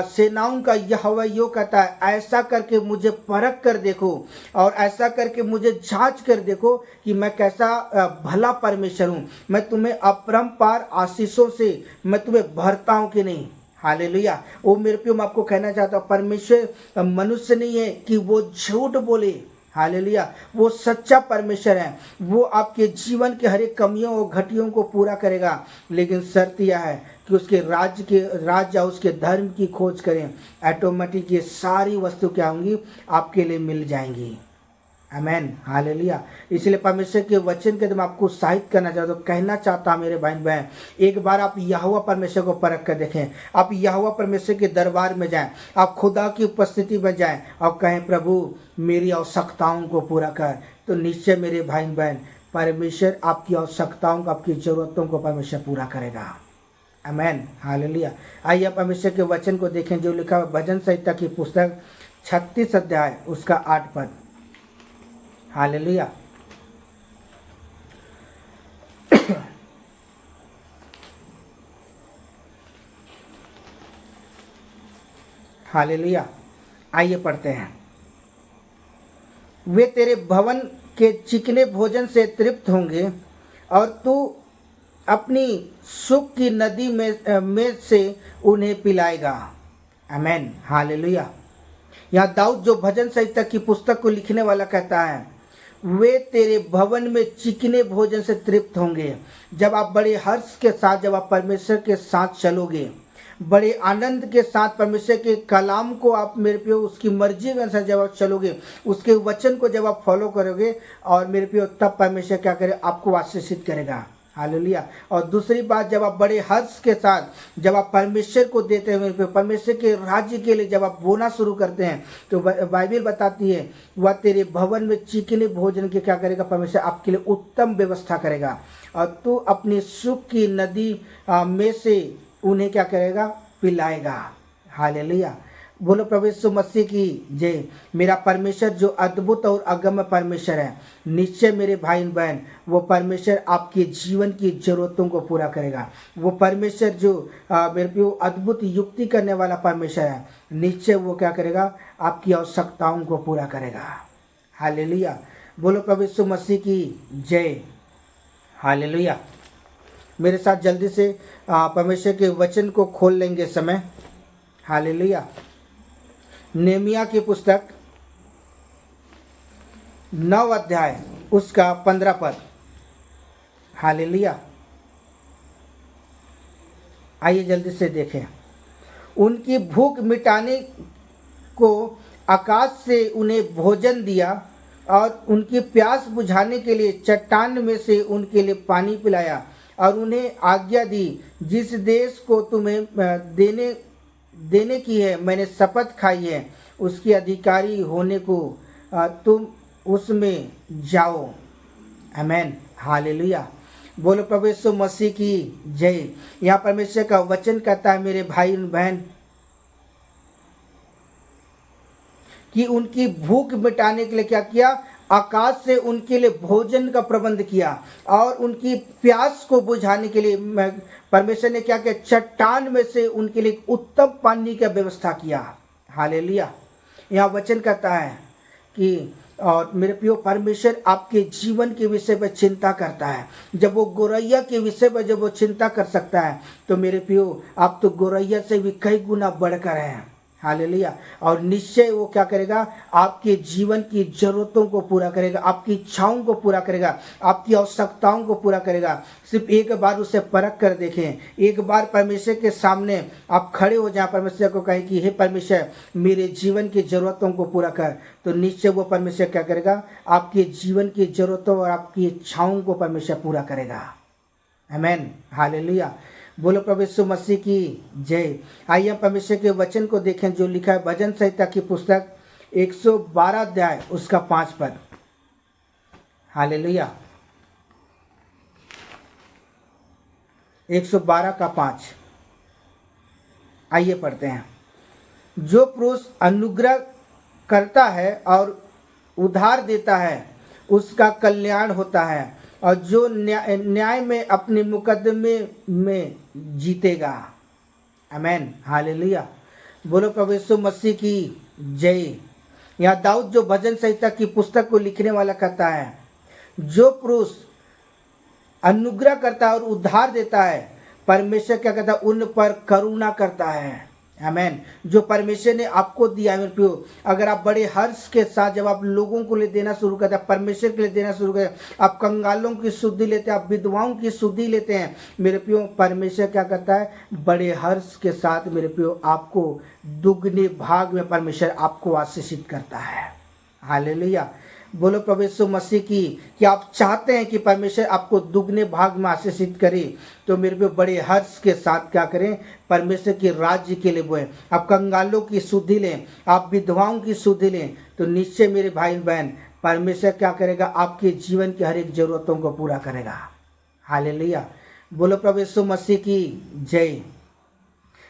सेनाओं का यहोवा यो कहता है, ऐसा करके मुझे परख कर देखो और ऐसा करके मुझे जांच कर देखो कि मैं कैसा भला परमेश्वर हूँ। मैं तुम्हें अपरंपार आशीषों से मैं तुम्हें भरता हूँ कि नहीं। हालेलुया। वो मेरे प्रियो मैं आपको कहना चाहता हूँ, परमेश्वर मनुष्य नहीं है कि वो झूठ बोले। हालेलुया। वो सच्चा परमेश्वर है, वो आपके जीवन के हर एक कमियों और घटियों को पूरा करेगा, लेकिन शर्त यह है कि उसके राज्य और उसके धर्म की खोज करें। ऑटोमेटिक ये सारी वस्तु क्या होंगी? आपके लिए मिल जाएंगी। आमेन। हालेलुया। इसलिए परमेश्वर के वचन के मैं आपको उत्साहित करना चाहता हूँ, कहना चाहता हूँ मेरे भाई बहन, एक बार आप यहोवा परमेश्वर को परख कर देखें। आप यहोवा परमेश्वर के दरबार में जाएं, आप खुदा की उपस्थिति में जाएं और कहें, प्रभु मेरी आवश्यकताओं को पूरा कर। तो निश्चय मेरे भाई बहन, परमेश्वर आपकी आवश्यकताओं को, आपकी ज़रूरतों को परमेश्वर पूरा करेगा। आमेन। हालेलुया। आइए परमेश्वर के वचन को देखें जो लिखा हुआ भजन संहिता की पुस्तक 36 अध्याय उसका 8 पद। हालेलुया। हालेलुया। आइए पढ़ते हैं। वे तेरे भवन के चिकने भोजन से तृप्त होंगे और तू अपनी सुख की नदी में से उन्हें पिलाएगा। आमेन। हालेलुया। यहाँ दाऊद जो भजन संहिता की पुस्तक को लिखने वाला कहता है, वे तेरे भवन में चिकने भोजन से तृप्त होंगे। जब आप बड़े हर्ष के साथ, जब आप परमेश्वर के साथ चलोगे, बड़े आनंद के साथ परमेश्वर के कलाम को आप मेरे प्रियो उसकी मर्जी के अनुसार जब आप चलोगे, उसके वचन को जब आप फॉलो करोगे, और मेरे प्रियो तब परमेश्वर क्या करे, आपको आशीषित करेगा। हालेलुया। और दूसरी बात, जब आप बड़े हर्ष के साथ जब आप परमेश्वर को देते हैं, मेरे प्रियो परमेश्वर के राज्य के लिए जब आप बोना शुरू करते हैं, तो बाइबल बताती है वह तेरे भवन में चिकने भोजन के क्या करेगा, परमेश्वर आपके लिए उत्तम व्यवस्था करेगा, और तू अपनी सुख की नदी में से उन्हें क्या करेगा, पिलाएगा। हालेलुया। बोलो प्रभु यीशु मसीह की जय। मेरा परमेश्वर जो अद्भुत और अगम्य परमेश्वर है, निश्चय मेरे भाई बहन, वो परमेश्वर आपके जीवन की जरूरतों को पूरा करेगा। वो परमेश्वर जो मेरे पे अद्भुत युक्ति करने वाला परमेश्वर है, निश्चय वो क्या करेगा, आपकी आवश्यकताओं को पूरा करेगा। हालेलुया। बोलो प्रभु यीशु मसीह की जय। हालेलुया। मेरे साथ जल्दी से परमेश्वर के वचन को खोल लेंगे समय। हालेलुया। नेमिया की पुस्तक 9 अध्याय उसका 15 पद। हालेलुया। आइए जल्दी से देखें। उनकी भूख मिटाने को आकाश से उन्हें भोजन दिया, और उनकी प्यास बुझाने के लिए चट्टान में से उनके लिए पानी पिलाया, और उन्हें आज्ञा दी, जिस देश को तुम्हें देने की है, मैंने शपथ खाई है, उसके अधिकारी होने को तुम उसमें जाओ। आमेन। हालेलुया। बोलो प्रभु यीशु मसीह की जय। यहाँ परमेश्वर का वचन कहता है मेरे भाई बहन कि उनकी भूख मिटाने के लिए क्या किया, आकाश से उनके लिए भोजन का प्रबंध किया, और उनकी प्यास को बुझाने के लिए परमेश्वर ने क्या किया, चट्टान में से उनके लिए उत्तम पानी का व्यवस्था किया। हालेलुया। यहाँ वचन कहता है कि और मेरे प्रियो परमेश्वर आपके जीवन के विषय पर चिंता करता है। जब वो गोरैया के विषय पर जब वो चिंता कर सकता है, तो मेरे प्रियो आप तो गोरैया से भी कई गुना बढ़कर हैं। हालेलुया। और निश्चय वो क्या करेगा, आपके जीवन की जरूरतों को पूरा करेगा, आपकी इच्छाओं को पूरा करेगा, आपकी आवश्यकताओं को पूरा करेगा। सिर्फ एक बार उसे परख कर देखें, एक बार परमेश्वर के सामने आप खड़े हो जाएं, परमेश्वर को कहें कि हे परमेश्वर मेरे जीवन की जरूरतों को पूरा कर, तो निश्चय वो परमेश्वर क्या करेगा, आपके जीवन की जरूरतों और आपकी इच्छाओं को परमेश्वर पूरा करेगा। आमेन। हालेलुया। बोलो प्रभु यीशु मसीह की जय। आइए हम परमेश्वर के वचन को देखें जो लिखा है भजन संहिता की पुस्तक 112 अध्याय उसका 5 पद। हालेलुया। 112 का 5। आइए पढ़ते हैं। जो पुरुष अनुग्रह करता है और उधार देता है, उसका कल्याण होता है, और जो न्याय में अपने मुकदमे में जीतेगा। आमेन। हालेलुया। बोलो प्रभु यीशु मसीह की जय। यहाँ दाऊद जो भजन संहिता की पुस्तक को लिखने वाला कहता है, जो पुरुष अनुग्रह करता है और उधार देता है, परमेश्वर क्या कहता है, उन पर करुणा करता है। आमेन। जो परमेश्वर ने आपको दिया मेरे प्रियो, अगर आप बड़े हर्ष के साथ जब आप लोगों को लिए देना शुरू करते हैं, परमेश्वर के लिए देना शुरू करते, आप कंगालों की शुद्धि लेते हैं, आप विधवाओं की शुद्धि लेते हैं, मेरे प्रियो परमेश्वर क्या करता है, बड़े हर्ष के साथ मेरे प्रियो आपको दुगने भाग में परमेश्वर आपको आशीषित करता है। हालेलुया। बोलो प्रभु यीशु मसीह की कि आप चाहते हैं कि परमेश्वर आपको दुगने भाग में आशीषित करे, तो मेरे पे बड़े हर्ष के साथ क्या करें, परमेश्वर के राज्य के लिए बोए। आप कंगालों की शुद्धि लें, आप विधवाओं की शुद्धि लें, तो निश्चय मेरे भाई बहन परमेश्वर क्या करेगा, आपके जीवन की हर एक जरूरतों को पूरा करेगा। हालेलुया। बोलो प्रभु यीशु मसीह की जय।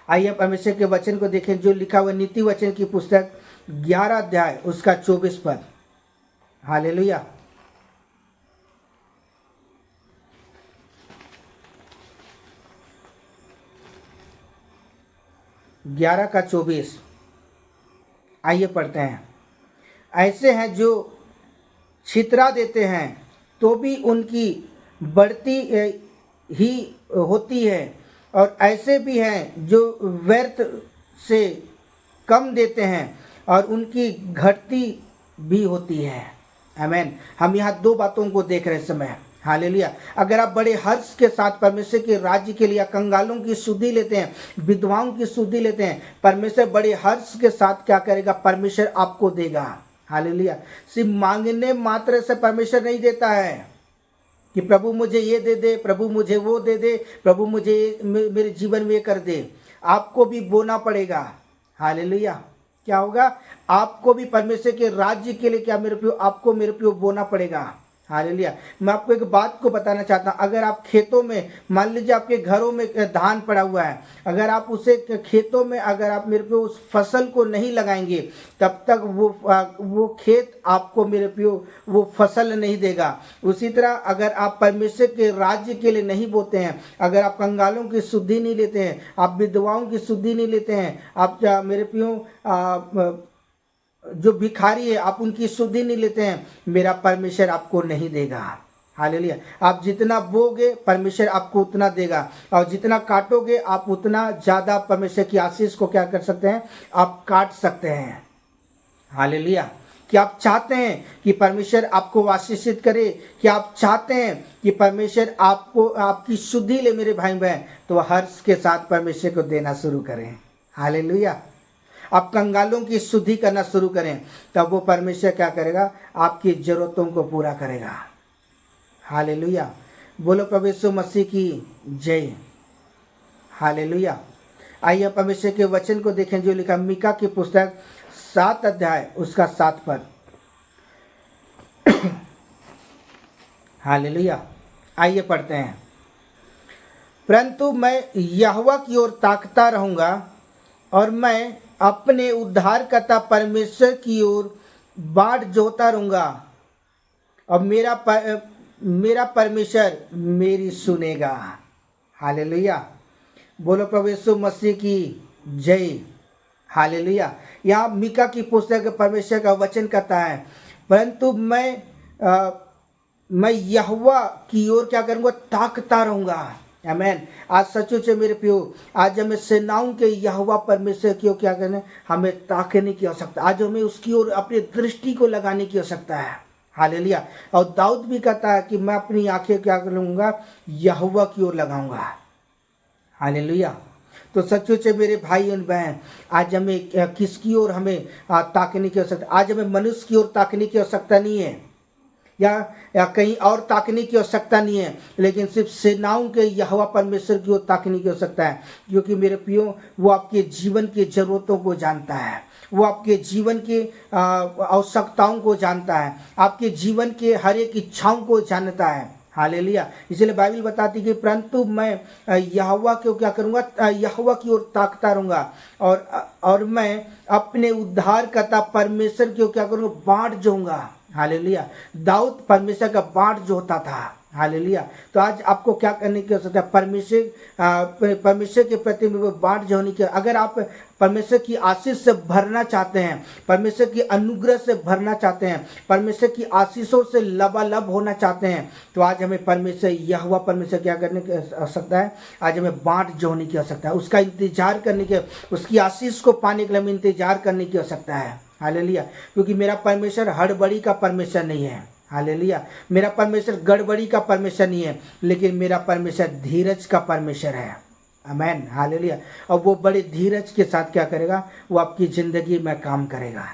आइए परमेश्वर के वचन को देखें जो लिखा हुआ नीति वचन की पुस्तक 11 अध्याय उसका 24 पद। हालेलुया। 11 का 24। आइए पढ़ते हैं। ऐसे हैं जो छितरा देते हैं तो भी उनकी बढ़ती ही होती है, और ऐसे भी हैं जो व्यर्थ से कम देते हैं और उनकी घटती भी होती है। आमेन। हम यहाँ दो बातों को देख रहे समय। हालेलुया। अगर आप बड़े हर्ष के साथ परमेश्वर के राज्य के लिए कंगालों की सुधि लेते हैं, विधवाओं की सुधि लेते हैं, परमेश्वर बड़े हर्ष के साथ क्या करेगा? परमेश्वर आपको देगा। हालेलुया। सिर्फ मांगने मात्र से परमेश्वर नहीं देता है कि प्रभु मुझे ये दे दे, प्रभु मुझे वो दे दे, प्रभु मुझे मेरे जीवन में ये कर दे। आपको भी बोना पड़ेगा। हालेलुया। क्या होगा? आपको भी परमेश्वर के राज्य के लिए क्या मेरे प्रियो, आपको मेरे प्रियो बोना पड़ेगा। हालेलुया। मैं आपको एक बात को बताना चाहता हूँ। अगर आप खेतों में, मान लीजिए आपके घरों में धान पड़ा हुआ है, अगर आप उसे खेतों में अगर आप मेरे प्रियो उस फसल को नहीं लगाएंगे, तब तक वो खेत आपको मेरे प्रियो वो फसल नहीं देगा। उसी तरह अगर आप परमेश्वर के राज्य के लिए नहीं बोते हैं, अगर आप कंगालों की शुद्धि नहीं लेते हैं, आप विधवाओं की शुद्धि नहीं लेते हैं, आप मेरे प्रियो जो भिखारी है आप उनकी शुद्धि नहीं लेते हैं, मेरा परमेश्वर आपको नहीं देगा। हालेलुया। आप जितना बोगे परमेश्वर आपको उतना देगा, और जितना काटोगे आप उतना ज़्यादा परमेश्वर की आशीष को क्या कर सकते हैं? आप काट सकते हैं। हालेलुया। कि आप चाहते हैं कि परमेश्वर आपको आशीषित करे, कि आप चाहते हैं कि परमेश्वर आपको आपकी शुद्धि ले मेरे भाई बहन, तो हर्ष के साथ परमेश्वर को देना शुरू करें। हालेलुया। आप कंगालों की शुद्धि करना शुरू करें, तब वो परमेश्वर क्या करेगा? आपकी जरूरतों को पूरा करेगा। हालेलुया। बोलो प्रभु यीशु मसीह की जय। हालेलुया। आइए परमेश्वर के वचन को देखें जो लिखा मीका की पुस्तक 7 अध्याय उसका 7 पद। हालेलुया। आइए पढ़ते हैं। परंतु मैं यहोवा की ओर ताकता रहूंगा, और मैं अपने उद्धारकर्ता परमेश्वर की ओर बाट जोता रहूंगा, और मेरा परमेश्वर मेरी सुनेगा। हालेलुया। बोलो प्रभु यीशु मसीह की जय। हालेलुया। यहाँ मीका की पुस्तक परमेश्वर का वचन कहता है, परंतु मैं यहोवा की ओर क्या करूँगा? ताकता रहूँगा। आमेन। आज सचमुच मेरे प्रियो, आज हमें सेनाओं के यहोवा परमेश्वर की ओर क्या करना है? हमें ताकने की आवश्यकता, आज हमें उसकी ओर अपनी दृष्टि को लगाने की आवश्यकता है। हालेलुया। और दाऊद भी कहता है कि मैं अपनी आंखें क्या करूँगा? यहोवा की ओर लगाऊंगा। हालेलुया। तो सचमुच मेरे भाई और बहन, आज हमें किसकी ओर हमें ताकने की आवश्यकता? आज हमें मनुष्य की ओर ताकने की आवश्यकता नहीं है, या कहीं और ताकने की आवश्यकता नहीं है, लेकिन सिर्फ सेनाओं के यहोवा परमेश्वर की ओर ताकने की आवश्यकता है। क्योंकि मेरे प्रियो, वो आपके जीवन की ज़रूरतों को जानता है, वो आपके जीवन के आवश्यकताओं को जानता है, आपके जीवन के हर एक इच्छाओं को जानता है। हालेलुया। इसलिए बाइबल बताती है कि परंतु मैं यहोवा को क्या करूँगा? यहोवा की ओर ताकता रहूँगा, और मैं अपने उद्धारकर्ता परमेश्वर की ओर क्या करूँगा? बाट जोऊंगा। हालेलुया। दाऊद परमेश्वर का बाट जोता था। हालेलुया। तो आज आपको क्या करने की आवश्यकता है? परमेश्वर के प्रति में वो बाट जोने की। अगर आप परमेश्वर की आशीष से भरना चाहते हैं, परमेश्वर की अनुग्रह से भरना चाहते हैं, परमेश्वर की आशीषों से लबालब होना चाहते हैं, तो आज हमें परमेश्वर यहोवा परमेश्वर क्या करने की आवश्यकता है? आज हमें बाट जोने की आवश्यकता है, उसका इंतजार करने के, उसकी आशीष को पाने के लिए हमें इंतजार करने की आवश्यकता है। हालेलुया। क्योंकि मेरा परमेश्वर हड़बड़ी का परमेश्वर नहीं है। हालेलुया। मेरा परमेश्वर गड़बड़ी का परमेश्वर नहीं है, लेकिन मेरा परमेश्वर धीरज का परमेश्वर है। आमेन। हालेलुया। और वो बड़े धीरज के साथ क्या करेगा? वो आपकी ज़िंदगी में काम करेगा।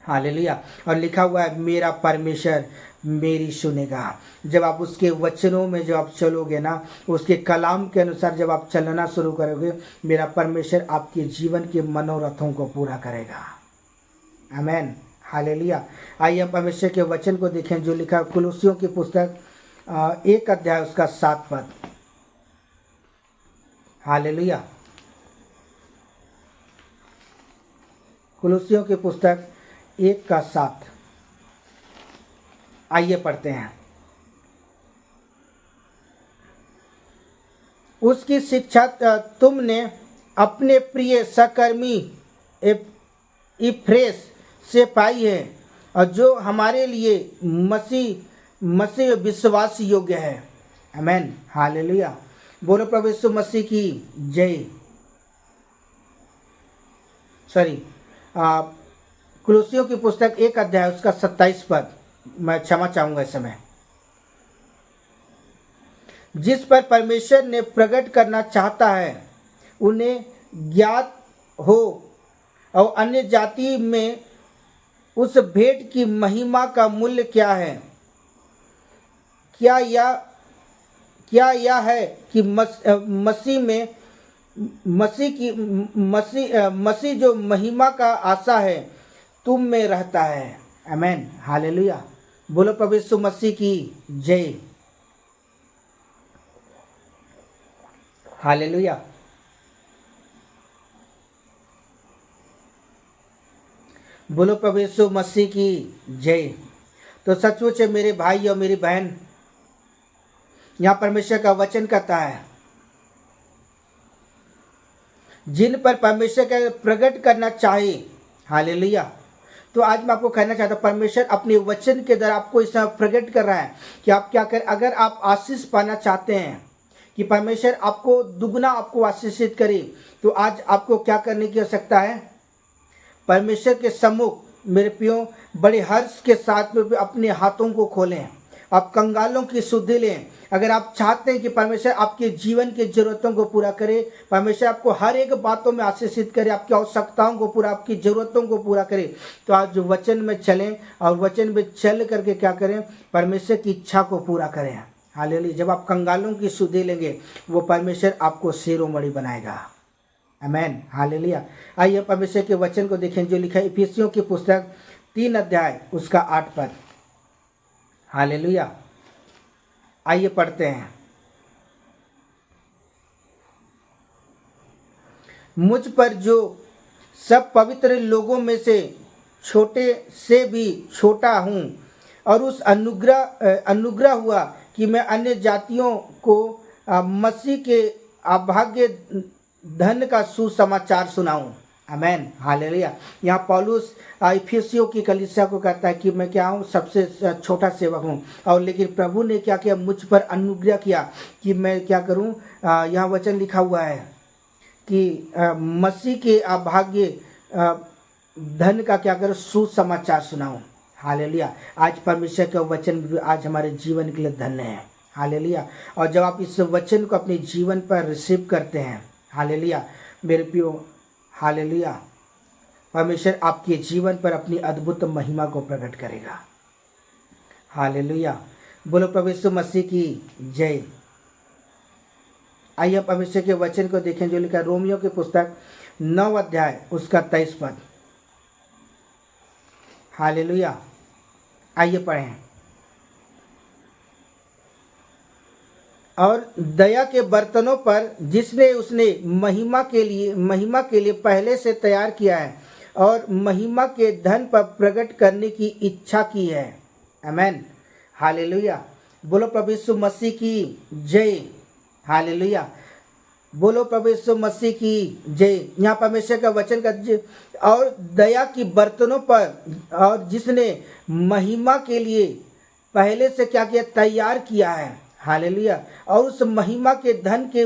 हालेलुया। और लिखा हुआ है, मेरा परमेश्वर मेरी सुनेगा। जब आप उसके वचनों में जब आप चलोगे ना, उसके कलाम के अनुसार जब आप चलना शुरू करोगे, मेरा परमेश्वर आपके जीवन के मनोरथों को पूरा करेगा। आमेन। हालेलुया। आइए हम परमेश्वर के वचन को देखें जो लिखा कुलुस्सियों की पुस्तक 1 अध्याय उसका 7 पद। हालेलुया। कुलुस्सियों की पुस्तक 1 का 7। आइए पढ़ते हैं। उसकी शिक्षा तुमने अपने प्रिय सहकर्मी इफ्रेस से पाई है, और जो हमारे लिए मसीह विश्वास योग्य है। आमेन। हालेलुया। बोलो प्रभु यीशु मसीह की जय। कुलुस्सियों की पुस्तक 1 अध्याय उसका 27 पद। मैं क्षमा चाहूँगा इस समय। जिस पर परमेश्वर ने प्रकट करना चाहता है उन्हें ज्ञात हो और अन्य जाति में उस भेंट की महिमा का मूल्य क्या है। क्या यह है कि मसीह जो महिमा का आशा है तुम में रहता है। आमेन, हालेलुया। बोलो प्रभु यीशु मसीह की जय। हालेलुया। बोलो प्रभु यीशु मसीह की जय। तो सचमुच मेरे भाई और मेरी बहन, यहाँ परमेश्वर का वचन कहता है जिन पर परमेश्वर का प्रकट करना चाहे, हालेलुया। तो आज मैं आपको कहना चाहता हूँ परमेश्वर अपने वचन के द्वारा आपको इस समय प्रकट कर रहा है कि आप क्या करें। अगर आप आशीष पाना चाहते हैं कि परमेश्वर आपको दुगना आपको आशीषित करे, तो आज आपको क्या करने की आवश्यकता है। परमेश्वर के सम्मुख मेरे प्रियो बड़े हर्ष के साथ में अपने हाथों को खोलें, आप कंगालों की सुधि लें। अगर आप चाहते हैं कि परमेश्वर आपके जीवन की जरूरतों को पूरा करे, परमेश्वर आपको हर एक बातों में आशीषित करे, आपकी आवश्यकताओं को पूरा, आपकी जरूरतों को पूरा करे, तो आज वचन में चलें और वचन में चल करके क्या करें, परमेश्वर की इच्छा को पूरा करें। हालेलुया। जब आप कंगालों की सुधि लेंगे, वो परमेश्वर आपको शिरोमणि बनाएगा। आमेन, हालेलुया। आइए परमेश्वर के वचन को देखें जो लिखा है इफिसियों की पुस्तक 3 अध्याय उसका 8 पद। हालेलुया। आइए पढ़ते हैं। मुझ पर जो सब पवित्र लोगों में से छोटे से भी छोटा हूँ और उस अनुग्रह हुआ कि मैं अन्य जातियों को मसीह के अभाग्य धन का सुसमाचार सुनाऊं। आमेन, हालेलुया। यहाँ पौलुस इफिसियों की कलीसिया को कहता है कि मैं क्या हूँ, सबसे छोटा सेवक हूँ, और लेकिन प्रभु ने क्या किया, मुझ पर अनुग्रह किया कि मैं क्या करूँ। यहाँ वचन लिखा हुआ है कि मसीह के अभाग्य धन का क्या करूँ, सुसमाचार सुनाऊं। हालेलुया। आज परमेश्वर का वचन आज हमारे जीवन के लिए धन्य है। हालेलुया। और जब आप इस वचन को अपने जीवन पर रिसीव करते हैं, हालेलुया मेरे प्रियो, हालेलुया, परमेश्वर आपके जीवन पर अपनी अद्भुत महिमा को प्रकट करेगा। हालेलुया। बोलो प्रभु यीशु मसीह की जय। आइए परमेश्वर के वचन को देखें जो लिखा रोमियो की पुस्तक 9 अध्याय उसका 23 पद। हालेलुया। आइए पढ़ें। और दया के बर्तनों पर जिसने उसने महिमा के लिए पहले से तैयार किया है और महिमा के धन पर प्रकट करने की इच्छा की है। आमेन, हालेलुया। बोलो प्रभु यीशु मसीह की जय। हालेलुया। बोलो प्रभु यीशु मसीह की जय। यहाँ परमेश्वर का वचन का और दया की बर्तनों पर और जिसने महिमा के लिए पहले से क्या किया, तैयार किया है। हालेलुया। और उस महिमा के धन के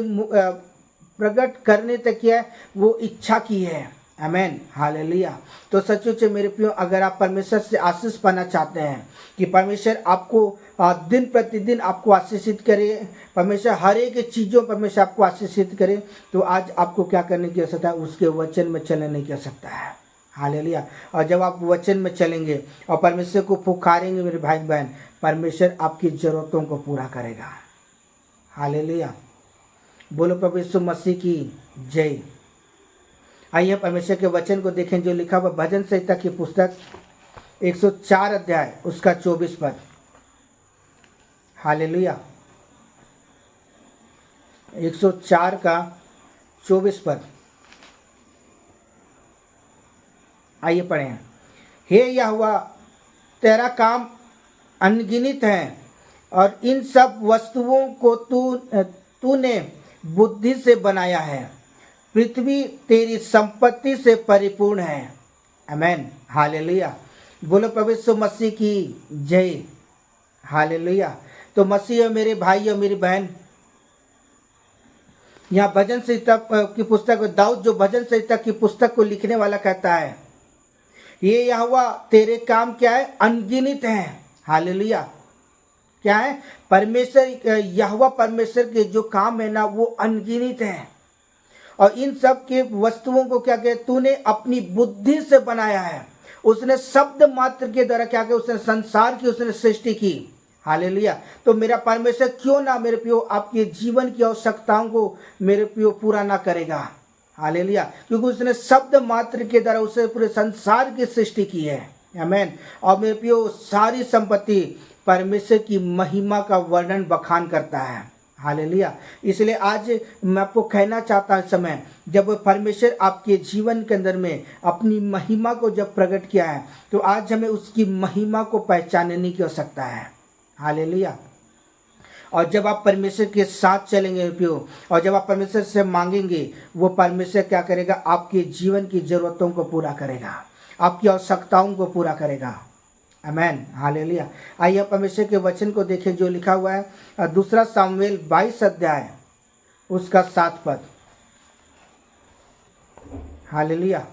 प्रकट करने तक क्या है, वो इच्छा की है। आमेन, हालेलुया। तो सचमुच मेरे प्रियो, अगर आप परमेश्वर से आशीष पाना चाहते हैं कि परमेश्वर आपको दिन प्रतिदिन आपको आशीषित करे, परमेश्वर हर एक चीज़ों परमेश्वर आपको आशीषित करे, तो आज आपको क्या करने की आवश्यकता है, उसके वचन में चलने की आवश्यकता है। हालेलुया। और जब आप वचन में चलेंगे और परमेश्वर को पुकारेंगे मेरे भाई बहन, परमेश्वर आपकी ज़रूरतों को पूरा करेगा। हालेलुया। बोलो प्रभु यीशु मसीह की जय। आइए परमेश्वर के वचन को देखें जो लिखा हुआ भजन संहिता की पुस्तक 104 अध्याय उसका 24 पद। हालेलुया। 104 का 24 पद। आइए पढ़ें। हे यहोवा, तेरा काम अनगिनत है और इन सब वस्तुओं को तूने बुद्धि से बनाया है। पृथ्वी तेरी संपत्ति से परिपूर्ण है। आमेन, हालेलुया। बोलो प्रभु यीशु मसीह की जय। हालेलुया। तो मसीह और मेरे भाई और मेरी बहन, यहाँ भजन संहिता की पुस्तक, दाऊद जो भजन संहिता की पुस्तक को लिखने वाला कहता है, ये यहोवा तेरे काम क्या है, अनगिनत हैं। हालेलुया। क्या है? परमेश्वर, यहोवा परमेश्वर के जो काम है ना वो अनगिनत हैं। और इन सब के वस्तुओं को क्या कहे, तूने अपनी बुद्धि से बनाया है। उसने शब्द मात्र के द्वारा क्या किया, उसने संसार की उसने सृष्टि की। हालेलुया। तो मेरा परमेश्वर क्यों ना मेरे प्रियो आपके जीवन की आवश्यकताओं को मेरे प्रियो पूरा ना करेगा। हालेलुया। क्योंकि उसने शब्द मात्र के द्वारा उसे पूरे संसार की सृष्टि की है। आमीन। और मेरे प्रियो सारी संपत्ति परमेश्वर की महिमा का वर्णन बखान करता है। हालेलुया। इसलिए आज मैं आपको कहना चाहता हूं, समय जब परमेश्वर आपके जीवन के अंदर में अपनी महिमा को जब प्रकट किया है, तो आज हमें उसकी महिमा को पहचानने की आवश्यकता है। हालेलुया। और जब आप परमेश्वर के साथ चलेंगे प्रियो, और जब आप परमेश्वर से मांगेंगे, वो परमेश्वर क्या करेगा, आपके जीवन की जरूरतों को पूरा करेगा, आपकी आवश्यकताओं को पूरा करेगा। आमेन। हालेलुया। आइए परमेश्वर के वचन को देखें जो लिखा हुआ है दूसरा सामुएल 22 अध्याय उसका 7 पद। हालेलुया।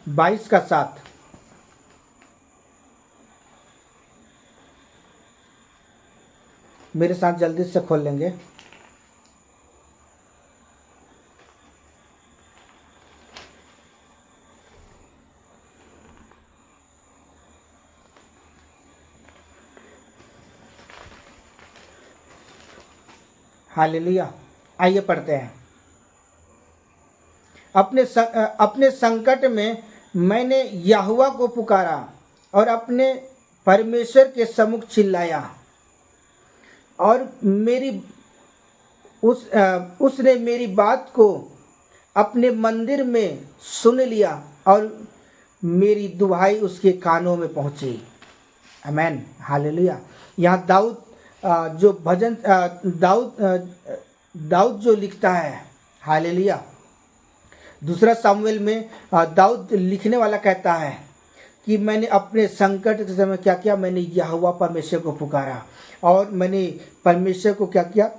22 का 7। मेरे साथ जल्दी से खोल लेंगे। हालेलुया। आइए पढ़ते हैं। अपने संकट में मैंने यहोवा को पुकारा और अपने परमेश्वर के सम्मुख चिल्लाया, और उसने मेरी बात को अपने मंदिर में सुन लिया और मेरी दुहाई उसके कानों में पहुंची। आमेन। हालेलुया। यहाँ दाऊद जो भजन दाऊद जो लिखता है। हालेलुया। दूसरा सामुएल में दाऊद लिखने वाला कहता है कि मैंने अपने संकट के समय क्या किया, मैंने यहोवा परमेश्वर को पुकारा और मैंने परमेश्वर को क्या किया,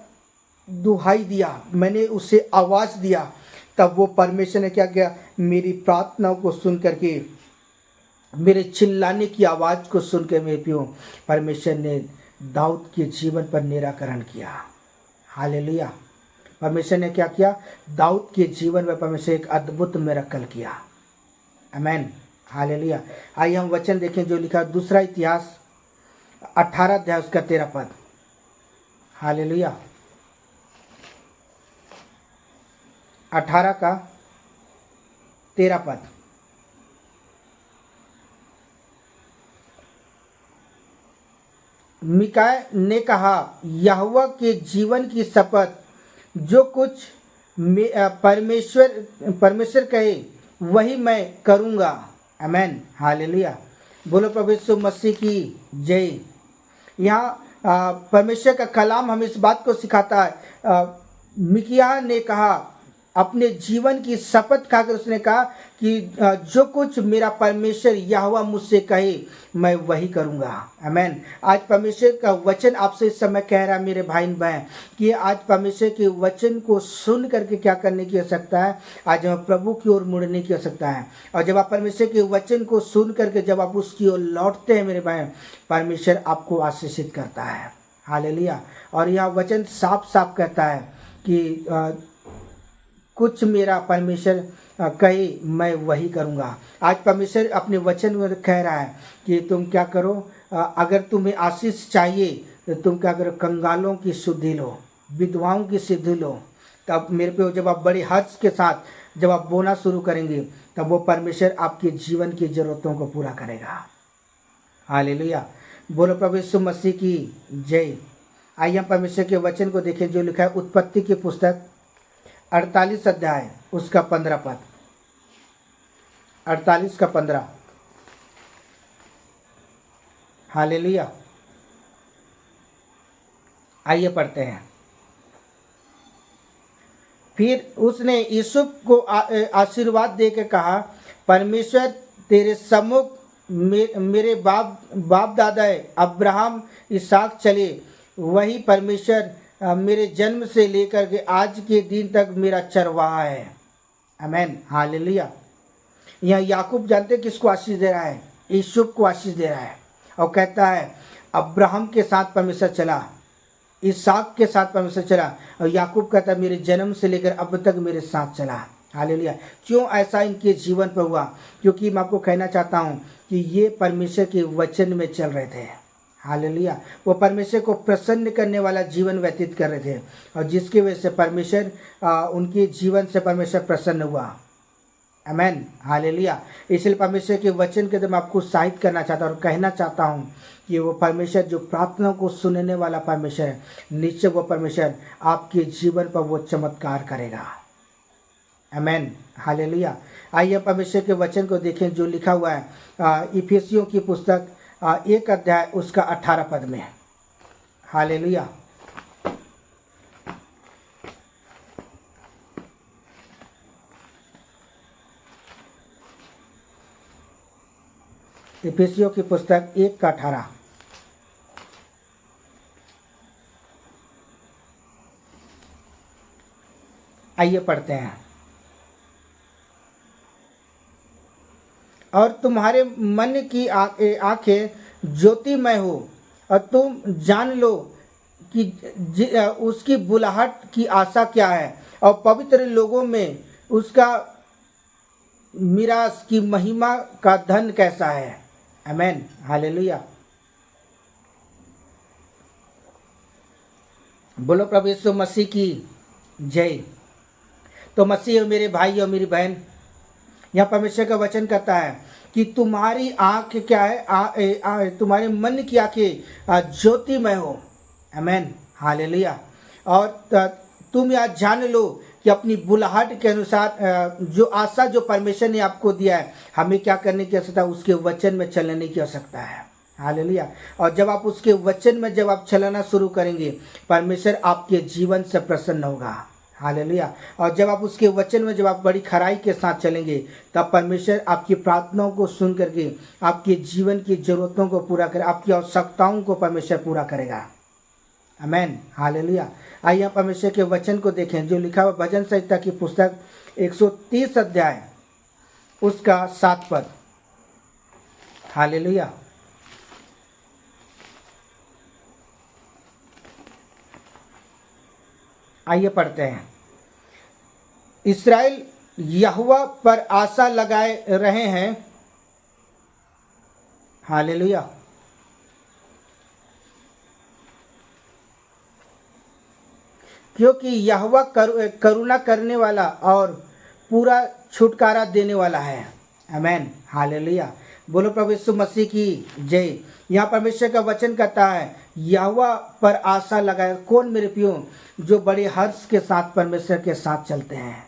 दुहाई दिया, मैंने उसे आवाज़ दिया। तब वो परमेश्वर ने क्या किया, मेरी प्रार्थनाओं को सुन करके, मेरे चिल्लाने की आवाज़ को सुन के मेरे प्रियो परमेश्वर ने दाऊद के जीवन पर निराकरण किया। हालेलुया। परमेश्वर ने क्या किया, दाऊद के जीवन में परमेश्वर एक अद्भुत मिरेकल किया। आमेन। हालेलुया। आइए हम वचन देखें जो लिखा दूसरा इतिहास 18 अध्याय उसका 13 पद। हालेलुया। 18 का 13 पद। मिकाया ने कहा, यहोवा के जीवन की शपथ, जो कुछ परमेश्वर कहे वही मैं करूँगा। आमेन। हालेलुया। बोलो प्रभु यीशु मसीह की जय। यहाँ परमेश्वर का कलाम हमें इस बात को सिखाता है। मिकिया ने कहा, अपने जीवन की शपथ खाकर उसने कहा कि जो कुछ मेरा परमेश्वर यहोवा मुझसे कहे मैं वही करूँगा। आमेन। आज परमेश्वर का वचन आपसे इस समय कह रहा है मेरे भाई बहन कि आज परमेश्वर के वचन को सुन करके क्या करने की आवश्यकता है, आज हमें प्रभु की ओर मुड़ने की आवश्यकता है। और जब आप परमेश्वर के वचन को सुन करके जब आप उसकी ओर लौटते हैं मेरे भाई, परमेश्वर आपको आशीषित करता है। हालेलुया। और यह वचन साफ साफ कहता है कि कुछ मेरा परमेश्वर कहे मैं वही करूँगा। आज परमेश्वर अपने वचन में कह रहा है कि तुम क्या करो, अगर तुम्हें आशीष चाहिए तो तुम क्या करो, कंगालों की शुद्धि लो, विधवाओं की शुद्धि लो। तब मेरे पे जब आप बड़े हर्ष के साथ जब आप बोना शुरू करेंगे, तब वो परमेश्वर आपके जीवन की ज़रूरतों को पूरा करेगा। हालेलुया। बोलो प्रभु यीशु मसीह की जय। आइए हम परमेश्वर के वचन को देखें जो लिखा है उत्पत्ति की पुस्तक 48 अध्याय उसका 15 पद। 48 का 15। हालेलुया। आइए पढ़ते हैं। फिर उसने यूसुफ को आशीर्वाद देकर कहा, परमेश्वर तेरे सम्मुख मेरे बाप दादा अब्राहम इसहाक चले, वही परमेश्वर मेरे जन्म से लेकर के आज के दिन तक मेरा चरवाहा है। आमेन। हालेलुया। यहाँ याकूब जानते किसको आशीष दे रहा है, यूसुफ को आशीष दे रहा है। और कहता है अब्राहम के साथ परमेश्वर चला, इसहाक के साथ परमेश्वर चला, और याकूब कहता है मेरे जन्म से लेकर अब तक मेरे साथ चला। हालेलुया। क्यों ऐसा इनके जीवन पर हुआ? क्योंकि मैं आपको कहना चाहता हूँ कि ये परमेश्वर के वचन में चल रहे थे। हालेलुया। वो परमेश्वर को प्रसन्न करने वाला जीवन व्यतीत कर रहे थे, और जिसकी वजह से परमेश्वर उनके जीवन से परमेश्वर प्रसन्न हुआ। आमेन। हालेलुया। इसलिए परमेश्वर के वचन के अंदर मैं आपको उत्साहित करना चाहता हूँ और कहना चाहता हूँ कि वो परमेश्वर जो प्रार्थना को सुनने वाला परमेश्वर है, निश्चय वो परमेश्वर आपके जीवन पर वो चमत्कार करेगा। आमेन। हालेलुया। आइए परमेश्वर के वचन को देखें जो लिखा हुआ है इफिसियों की पुस्तक 1 अध्याय उसका 18 पद में। हालेलुया। इफिसियों की पुस्तक 1 का 18। आइए पढ़ते हैं। और तुम्हारे मन की आंखें ज्योतिमय हो, और तुम जान लो कि उसकी बुलाहट की आशा क्या है, और पवित्र लोगों में उसका मिरास की महिमा का धन कैसा है। आमेन। हालेलुया। बोलो प्रभु यीशु मसीह की जय। तो मसीह मेरे भाई और मेरी बहन, यहाँ परमेश्वर का वचन कहता है कि तुम्हारी आंख क्या है, तुम्हारे मन की आंखें ज्योतिमय हो। आमेन। हालेलुया। और तुम यह जान लो कि अपनी बुलाहट के अनुसार जो आशा जो परमेश्वर ने आपको दिया है, हमें क्या करने की आवश्यकता है? उसके वचन में चलने की आवश्यकता है। हालेलुया। और जब आप उसके वचन में जब आप चलना शुरू करेंगे, परमेश्वर आपके जीवन से प्रसन्न होगा। हालेलुया। और जब आप उसके वचन में जब आप बड़ी खराई के साथ चलेंगे, तब परमेश्वर आपकी प्रार्थनाओं को सुन करके आपके जीवन की जरूरतों को पूरा करे, आपकी आवश्यकताओं को परमेश्वर पूरा करेगा। आमेन। हालेलुया। आइए हम परमेश्वर के वचन को देखें जो लिखा हुआ भजन संहिता की पुस्तक 130 अध्याय उसका 7 पद। हालेलुया। आइए पढ़ते हैं। इस्राएल यहोवा पर आशा लगाए रहे हैं। हालेलुया। क्योंकि यहोवा करुणा करने वाला और पूरा छुटकारा देने वाला है। आमेन। हालेलुया। बोलो प्रभु यीशु मसीह की जय। यहाँ परमेश्वर का वचन कहता है यहोवा पर आशा लगाए। कौन मेरे प्रियो? जो बड़े हर्ष के साथ परमेश्वर के साथ चलते हैं।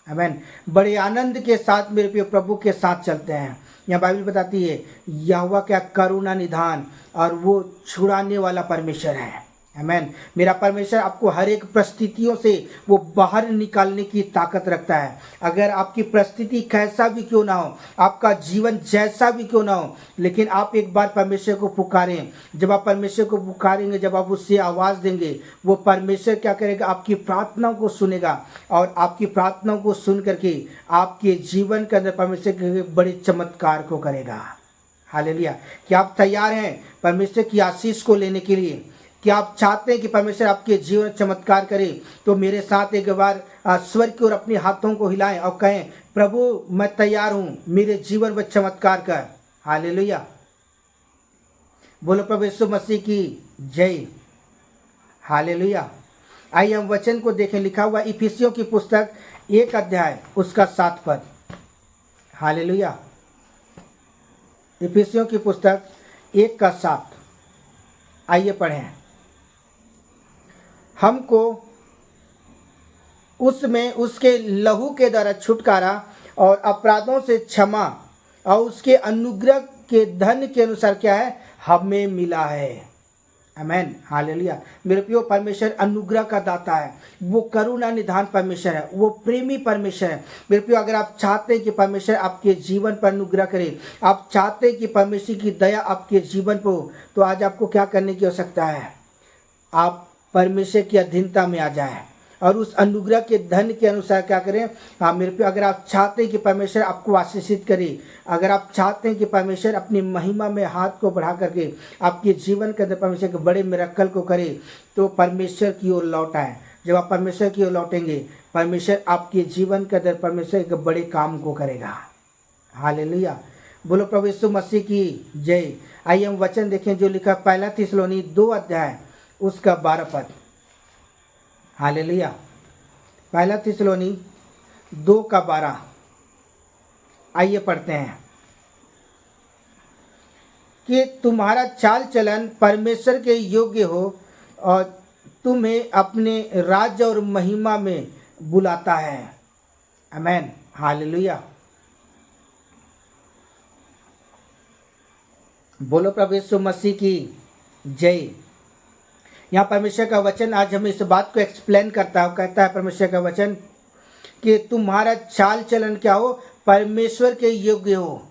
आमेन। बड़े आनंद के साथ मेरे प्रियो प्रभु के साथ चलते हैं। यहाँ बाइबल बताती है यहोवा क्या करुणा निधान और वो छुड़ाने वाला परमेश्वर है। आमेन। मेरा परमेश्वर आपको हर एक परिस्थितियों से वो बाहर निकालने की ताकत रखता है। अगर आपकी परिस्थिति कैसा भी क्यों ना हो, आपका जीवन जैसा भी क्यों ना हो, लेकिन आप एक बार परमेश्वर को पुकारें। जब आप परमेश्वर को पुकारेंगे, जब आप उससे आवाज़ देंगे, वो परमेश्वर क्या करेगा? आपकी प्रार्थनाओं को सुनेगा, और आपकी प्रार्थनाओं को सुन करके आपके जीवन के अंदर परमेश्वर के बड़े चमत्कार को करेगा। हालेलुया। क्या आप तैयार हैं परमेश्वर की आशीष को लेने के लिए? क्या आप चाहते हैं कि परमेश्वर आपके जीवन चमत्कार करे? तो मेरे साथ एक बार स्वर की ओर अपने हाथों को हिलाएं और कहें प्रभु मैं तैयार हूं, मेरे जीवन में चमत्कार कर। हालेलुया। बोलो प्रभु यीशु मसीह की जय। हालेलुया। आइए हम वचन को देखें। लिखा हुआ इफिसियों की पुस्तक 1 अध्याय उसका 7 पद। हालेलुया। इफिसियों की पुस्तक 1 का 7। आइए पढ़ें। हमको उसमें उसके लहू के द्वारा छुटकारा और अपराधों से क्षमा और उसके अनुग्रह के धन के अनुसार क्या है? हमें मिला है। आमेन। हालेलुया। मेरे प्रियो परमेश्वर अनुग्रह का दाता है, वो करुणा निधान परमेश्वर है, वो प्रेमी परमेश्वर है। मेरे प्रियो अगर आप चाहते हैं कि परमेश्वर आपके जीवन पर अनुग्रह करे, आप चाहते हैं कि परमेश्वर की दया आपके जीवन पर हो, तो आज आपको क्या करने की आवश्यकता है? आप परमेश्वर की अधीनता में आ जाए और उस अनुग्रह के धन के अनुसार क्या करें। हाँ मेरे पे, अगर आप चाहते हैं कि परमेश्वर आपको आशीषित करे, अगर आप चाहते हैं कि परमेश्वर अपनी महिमा में हाथ को बढ़ा करके आपके जीवन के अंदर परमेश्वर के बड़े मिरेकल को करे, तो परमेश्वर की ओर लौट आए। जब आप परमेश्वर की ओर लौटेंगे, परमेश्वर आपके जीवन के अंदर परमेश्वर एक बड़े काम को करेगा। हालेलुया, बोलो प्रभु यीशु मसीह की जय। आइए हम वचन देखें जो लिखा पहला थिस्सलुनी 2 अध्याय उसका 12 पद। हालेलुया, पहला थिस्सलुनी 2 का 12। आइए पढ़ते हैं कि तुम्हारा चाल चलन परमेश्वर के योग्य हो और तुम्हें अपने राज्य और महिमा में बुलाता है। आमेन, हालेलुया, बोलो प्रभु यीशु मसीह की जय। यहाँ परमेश्वर का वचन आज हमें इस बात को एक्सप्लेन करता है। कहता है परमेश्वर का वचन कि तुम्हारा चाल चलन क्या हो, परमेश्वर के योग्य हो।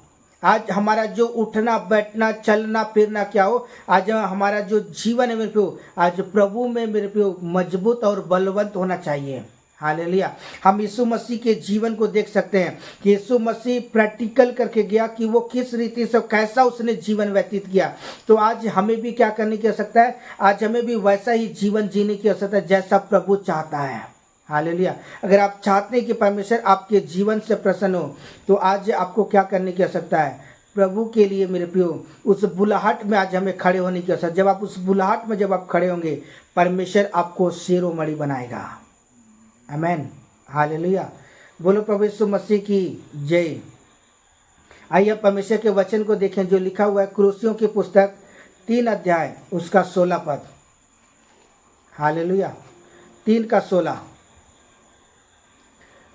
आज हमारा जो उठना बैठना चलना फिरना क्या हो, आज हमारा जो जीवन है मेरे प्यो, आज प्रभु में मेरे प्यो मजबूत और बलवंत होना चाहिए। हालेलुया, हम यीशु मसीह के जीवन को देख सकते हैं कि यीशु मसीह प्रैक्टिकल करके गया कि वो किस रीति से कैसा उसने जीवन व्यतीत किया। तो आज हमें भी क्या करने की आवश्यकता है, आज हमें भी वैसा ही जीवन जीने की आवश्यकता है जैसा प्रभु चाहता है। हालेलुया, अगर आप चाहते हैं कि परमेश्वर आपके जीवन से प्रसन्न हो, तो आज आपको क्या करने की आवश्यकता है, प्रभु के लिए मेरे प्रियो उस बुलाहट में आज हमें खड़े होने की आवश्यकता। जब आप उस बुलाहट में जब आप खड़े होंगे, परमेश्वर आपको शिरोमणि बनाएगा। आमेन, हालेलुया, बोलो प्रभु यीशु मसीह की जय। आइए परमेश्वर के वचन को देखें जो लिखा हुआ है कुलुस्सियों की पुस्तक 3 अध्याय उसका 16 पद। हालेलुया, 3 का 16।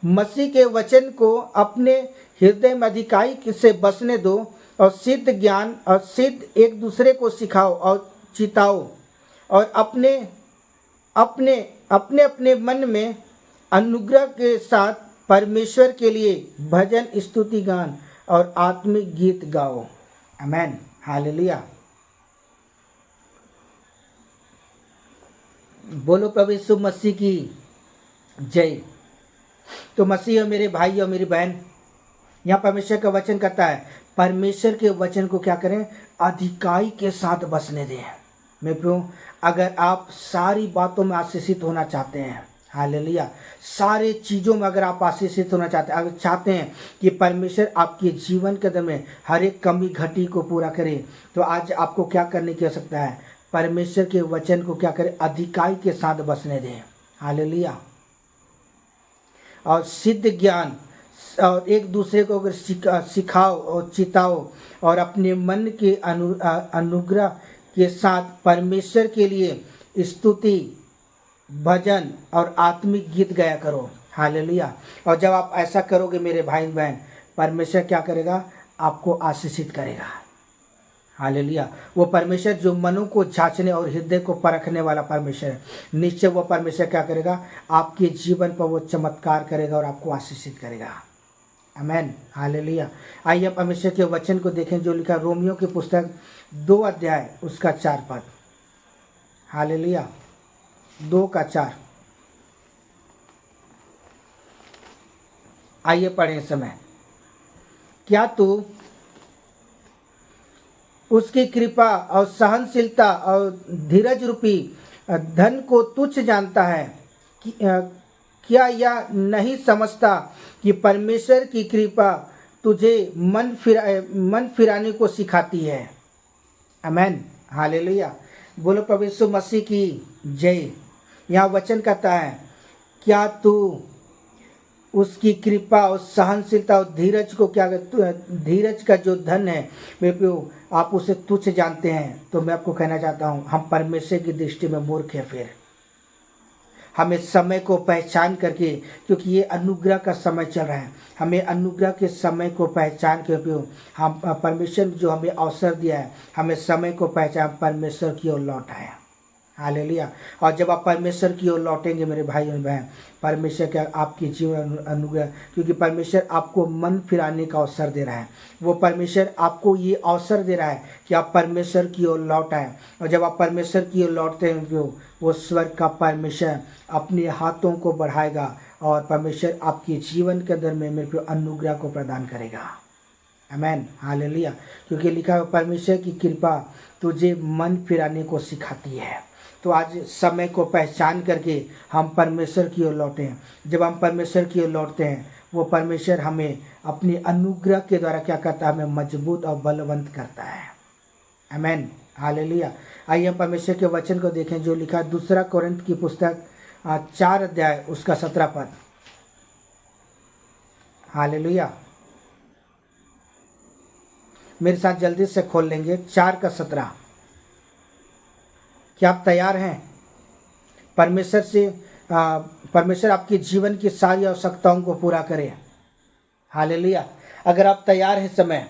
मसीह के वचन को अपने हृदय में अधिकाई से बसने दो और सिद्ध ज्ञान और सिद्ध एक दूसरे को सिखाओ और चिताओ, और अपने अपने अपने अपने मन में अनुग्रह के साथ परमेश्वर के लिए भजन स्तुति गान और आत्मिक गीत गाओ। आमेन, हालेलुया, बोलो प्रभु यीशु मसीह की जय। तो मसीह और मेरे भाई और मेरी बहन, यहाँ परमेश्वर का वचन कहता है परमेश्वर के वचन को क्या करें, अधिकाई के साथ बसने दें। मेरे प्रियो, अगर आप सारी बातों में आशीषित होना चाहते हैं, हालेलुया, सारे चीज़ों में अगर आप आशीषित होना चाहते हैं, अगर चाहते हैं कि परमेश्वर आपके जीवन के अंदर में हर एक कमी घटी को पूरा करे, तो आज आपको क्या करने की आवश्यकता है, परमेश्वर के वचन को क्या करें, अधिकाई के साथ बसने दें। हालेलुया, और सिद्ध ज्ञान और एक दूसरे को अगर सिखाओ और चिताओ, और अपने मन के अनुग्रह के साथ परमेश्वर के लिए स्तुति भजन और आत्मिक गीत गाया करो। हालेलुया, और जब आप ऐसा करोगे मेरे भाई बहन, परमेश्वर क्या करेगा, आपको आशीषित करेगा। हालेलुया, वो परमेश्वर जो मनों को जांचने और हृदय को परखने वाला परमेश्वर है, निश्चय वो परमेश्वर क्या करेगा, आपके जीवन पर वो चमत्कार करेगा और आपको आशीषित करेगा। आमेन, हालेलुया। आइए परमेश्वर के वचन को देखें जो लिखा रोमियो की पुस्तक 2 अध्याय उसका 4 पद। हालेलुया, 2 का 4। आइए पढ़ें इस समय। क्या तू उसकी कृपा और सहनशीलता और धीरज रूपी धन को तुच्छ जानता है? क्या यह नहीं समझता कि परमेश्वर की कृपा तुझे मन फिराने को सिखाती है? आमेन, हालेलुया, बोलो प्रभु यीशु मसीह की जय। यहाँ वचन कहता है क्या तू उसकी कृपा और सहनशीलता और धीरज को क्या, धीरज का जो धन है मेरे प्रियो, आप उसे तुच्छ जानते हैं? तो मैं आपको कहना चाहता हूँ, हम परमेश्वर की दृष्टि में मूर्ख हैं। फिर हमें समय को पहचान करके, क्योंकि ये अनुग्रह का समय चल रहा है, हमें अनुग्रह के समय को पहचान के प्रियो, हम परमेश्वर जो हमें अवसर दिया है, हमें समय को पहचान परमेश्वर की ओर लौट आए। हालेलुया। और जब आप परमेश्वर की ओर लौटेंगे मेरे भाई और बहन, परमेश्वर क्या आपके जीवन अनुग्रह, क्योंकि परमेश्वर आपको मन फिराने का अवसर दे रहा है। वो परमेश्वर आपको ये अवसर दे रहा है कि आप परमेश्वर की ओर लौट आए। और जब आप परमेश्वर की ओर लौटते हैं वो स्वर्ग का परमेश्वर अपने हाथों को बढ़ाएगा और परमेश्वर आपके जीवन के अंदर में मेरे को अनुग्रह को प्रदान करेगा। आमेन, हालेलुया। क्योंकि लिखा है परमेश्वर की कृपा तुझे मन फिराने को सिखाती है। तो आज समय को पहचान करके हम परमेश्वर की ओर लौटें। जब हम परमेश्वर की ओर लौटते हैं वो परमेश्वर हमें अपनी अनुग्रह के द्वारा क्या करता है, हमें मजबूत और बलवंत करता है। आमेन, हालेलुया। आइए हम परमेश्वर के वचन को देखें जो लिखा है 2 कोरिन्थ की पुस्तक 4 अध्याय उसका 17 पद। हालेलुया। मेरे साथ जल्दी से खोल लेंगे 4 का 17। क्या आप तैयार हैं? परमेश्वर आपके जीवन की सारी आवश्यकताओं को पूरा करे। हालेलुया। अगर आप तैयार हैं समय,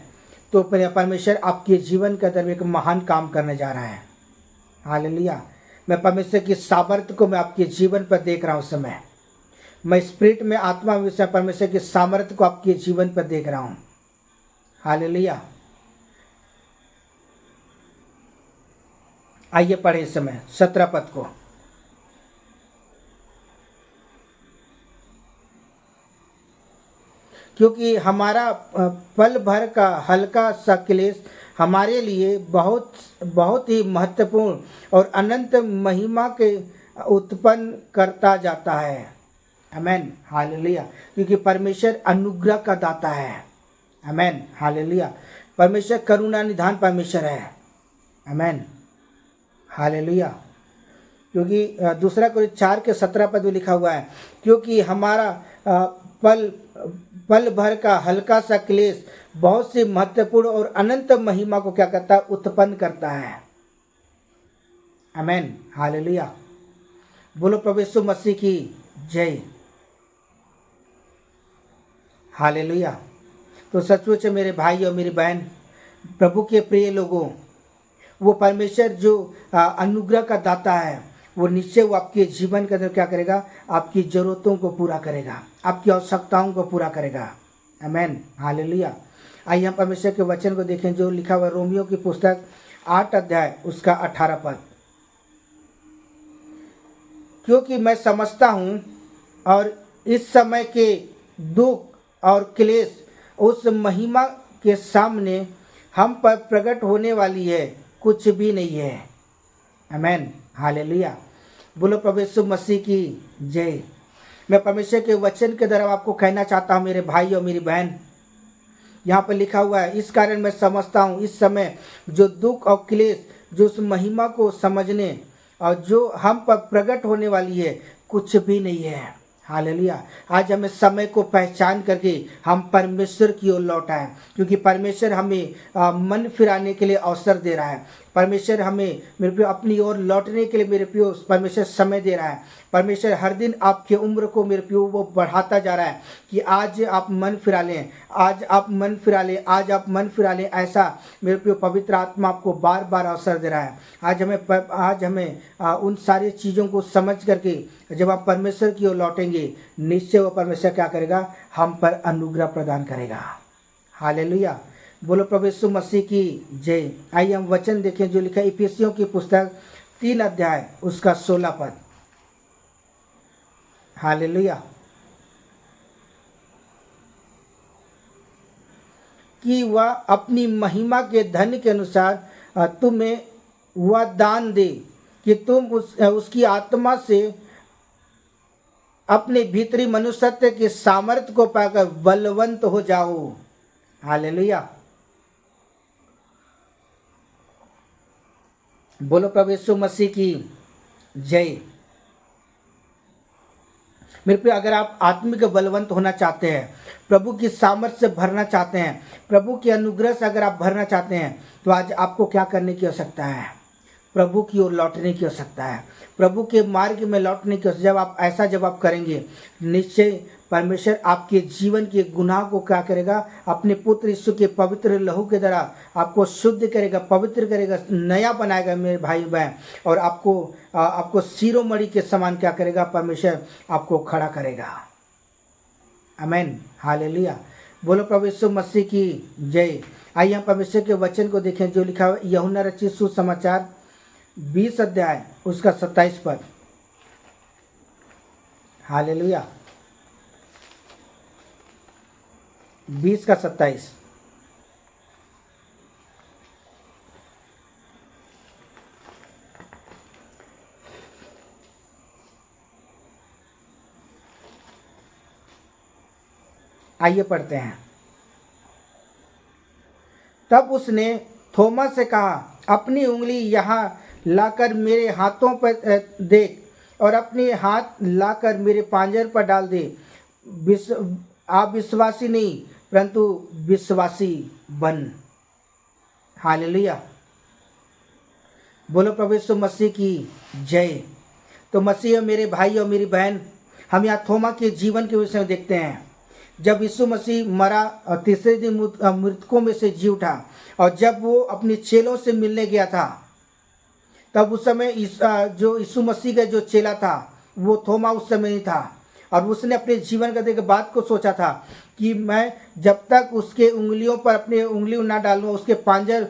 तो परमेश्वर आपके जीवन के अंदर एक महान काम करने जा रहा है। हालेलुया। मैं परमेश्वर की सामर्थ्य को मैं आपके जीवन पर देख रहा हूँ समय। मैं स्पिरिट में, आत्मा में परमेश्वर की सामर्थ्य को आपके जीवन पर देख रहा हूँ। हालेलुया। आइए पढ़े इस समय 17 पद को। क्योंकि हमारा पल भर का हल्का सा क्लेश हमारे लिए बहुत बहुत ही महत्वपूर्ण और अनंत महिमा के उत्पन्न करता जाता है। आमेन, हालेलुया। क्योंकि परमेश्वर अनुग्रह का दाता है। आमेन, हालेलुया। परमेश्वर करुणा निधान परमेश्वर है। आमेन, हालेलुया। क्योंकि 2 कोरिन्थ 4 के 17 पद में लिखा हुआ है, क्योंकि हमारा पल भर का हल्का सा क्लेश बहुत सी महत्वपूर्ण और अनंत महिमा को क्या करता है, उत्पन्न करता है। आमेन, हालेलुया। बोलो प्रभु यीशु मसीह की जय। हालेलुया। तो सचमुच मेरे भाई और मेरी बहन, प्रभु के प्रिय लोगों, वो परमेश्वर जो अनुग्रह का दाता है, वो निश्चय वो आपके जीवन के अंदर क्या करेगा, आपकी ज़रूरतों को पूरा करेगा, आपकी आवश्यकताओं को पूरा करेगा। आमेन, हालेलुया। आइए हम परमेश्वर के वचन को देखें जो लिखा हुआ रोमियो की पुस्तक 8 अध्याय उसका 18 पद। क्योंकि मैं समझता हूँ और इस समय के दुख और क्लेश उस महिमा के सामने हम पर प्रकट होने वाली है, कुछ भी नहीं है। आमेन, हालेलुया। बोलो प्रभु यीशु मसीह की जय। मैं परमेश्वर के वचन के द्वारा आपको कहना चाहता हूँ मेरे भाई और मेरी बहन, यहाँ पर लिखा हुआ है, इस कारण मैं समझता हूँ इस समय जो दुख और क्लेश जो उस महिमा को समझने और जो हम पर प्रकट होने वाली है, कुछ भी नहीं है। हालेलुया। आज हमें समय को पहचान करके हम परमेश्वर की ओर लौट आए, क्योंकि परमेश्वर हमें मन फिराने के लिए अवसर दे रहा है। परमेश्वर हमें मेरे प्रियो अपनी ओर लौटने के लिए मेरे प्रियो परमेश्वर समय दे रहा है। परमेश्वर हर दिन आपकी उम्र को मेरे प्रियो वो बढ़ाता जा रहा है कि आज आप मन फिरा लें, आज आप मन फिरा लें, आज आप मन फिरा लें। ऐसा मेरे प्रियो पवित्र आत्मा आपको बार बार अवसर दे रहा है। आज हमें उन सारी चीज़ों को समझ करके जब आप परमेश्वर की ओर लौटेंगे, निश्चय वो परमेश्वर क्या करेगा, हम पर अनुग्रह प्रदान करेगा। हालेलुया। बोलो प्रभु यीशु मसीह की जय। आइए हम वचन देखें जो लिखा है इफिसियों की पुस्तक 3 अध्याय उसका 16 पद। हालेलुया। कि वह अपनी महिमा के धन के अनुसार तुम्हें वह दान दे कि तुम उसकी आत्मा से अपने भीतरी मनुष्यत्व के सामर्थ्य को पाकर बलवंत हो जाओ। हालेलुया। बोलो प्रभु यीशु मसीह की जय। मेरे प्रिय, अगर आप आत्मिक बलवंत होना चाहते हैं, प्रभु की सामर्थ्य से भरना चाहते हैं, प्रभु के अनुग्रह से अगर आप भरना चाहते हैं, तो आज आपको क्या करने की आवश्यकता है? प्रभु की ओर लौटने की आवश्यकता है, प्रभु के मार्ग में लौटने की। जब आप करेंगे, निश्चय परमेश्वर आपके जीवन के गुनाह को क्या करेगा, अपने पुत्र यीशु के पवित्र लहू के द्वारा आपको शुद्ध करेगा, पवित्र करेगा, नया बनाएगा मेरे भाई बहन। और आपको शिरोमणि के समान क्या करेगा, परमेश्वर आपको खड़ा करेगा। आमीन, हालेलुया। बोलो प्रभु यीशु मसीह की जय। आइए हम परमेश्वर के वचन को देखें जो लिखा हुआ यूहन्ना रचित सुसमाचार 20 अध्याय उसका 27 पद। हालेलुया, 20 का 27। आइए पढ़ते हैं। तब उसने थोमा से कहा, अपनी उंगली यहाँ लाकर मेरे हाथों पर देख, और अपने हाथ लाकर मेरे पांजर पर डाल दे। आप विश्वासी नहीं परंतु विश्वासी बन। हालेलुया, बोलो प्रभु यीशु मसीह की जय। तो मसीह मेरे भाई और मेरी बहन, हम यहाँ थोमा के जीवन के विषय में देखते हैं। जब यीशु मसीह मरा और तीसरे दिन मृतकों में से जी उठा, और जब वो अपने चेलों से मिलने गया था, तब उस समय जो यीशु मसीह का जो चेला था वो थोमा उस समय नहीं था। और उसने अपने जीवन के बात को सोचा था कि मैं जब तक उसके उंगलियों पर अपनी उंगली ना डालूं, उसके पांजर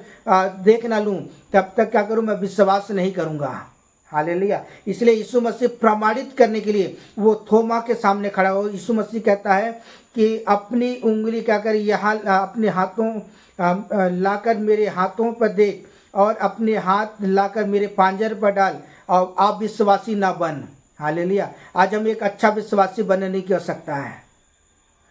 देख ना लूं, तब तक क्या करूं, मैं विश्वास नहीं करूंगा। हालेलुया। इसलिए यीशु मसीह प्रमाणित करने के लिए वो थोमा के सामने खड़ा हो। यीशु मसीह कहता है कि अपनी उंगली क्या कर, यहाँ अपने हाथों लाकर मेरे हाथों पर देख, और अपने हाथ लाकर मेरे पांजर पर डाल, और आप विश्वासी ना बन। हालेलुया। आज हम एक अच्छा विश्वासी बनने की आवश्यकता है।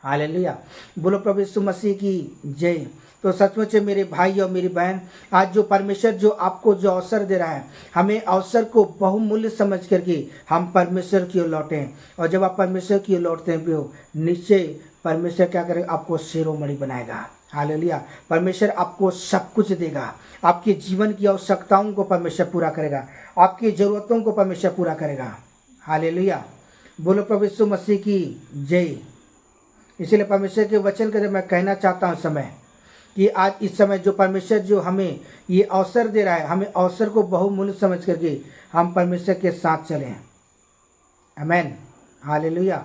हालेलुया, बोलो प्रभु यीशु मसीह की जय। तो सचमुच मेरे भाई और मेरी बहन, आज जो परमेश्वर जो आपको जो अवसर दे रहा है, हमें अवसर को बहुमूल्य समझ करके हम परमेश्वर की ओर लौटें। और जब आप परमेश्वर की ओर लौटते हैं, निश्चय परमेश्वर क्या करेगा, आपको शिरोमणि बनाएगा। हालेलुया, परमेश्वर आपको सब कुछ देगा। आपके जीवन की आवश्यकताओं को परमेश्वर पूरा करेगा, आपकी ज़रूरतों को परमेश्वर पूरा करेगा। हालेलुया, बोलो प्रभु यीशु मसीह की जय। इसलिए परमेश्वर के वचन के मैं कहना चाहता हूँ समय कि आज इस समय जो परमेश्वर जो हमें ये अवसर दे रहा है, हमें अवसर को बहुमूल्य समझ करके हम परमेश्वर के साथ चलें। आमीन, हालेलुया।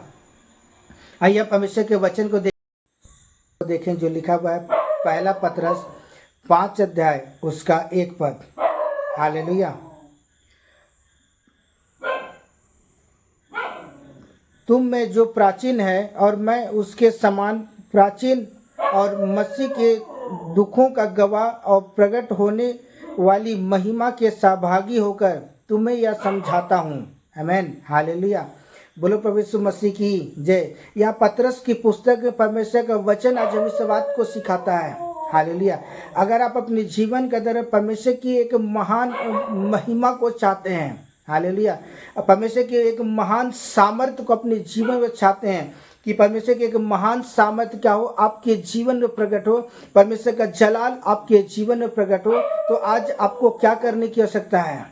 आइए परमेश्वर के वचन को देखें जो लिखा हुआ है पहला पतरस 5 अध्याय उसका 1 पद। हालेलुया। तुम में जो प्राचीन है और मैं उसके समान प्राचीन और मसीह के दुखों का गवाह और प्रकट होने वाली महिमा के सहभागी होकर तुम्हें यह समझाता हूँ। आमीन, हालेलुया, बोलो प्रभु यीशु मसीह की जय। यहाँ पतरस की पुस्तक में परमेश्वर का वचन आज हमें इस बात को सिखाता है। हालेलुया। अगर आप अपने जीवन के अंदर परमेश्वर की एक महान महिमा को चाहते हैं, हालेलुया, परमेश्वर के एक महान सामर्थ्य को अपने जीवन में चाहते हैं कि परमेश्वर के एक महान सामर्थ्य क्या हो, आपके जीवन में प्रकट हो, परमेश्वर का जलाल आपके जीवन में प्रकट हो, तो आज आपको क्या करने की आवश्यकता है?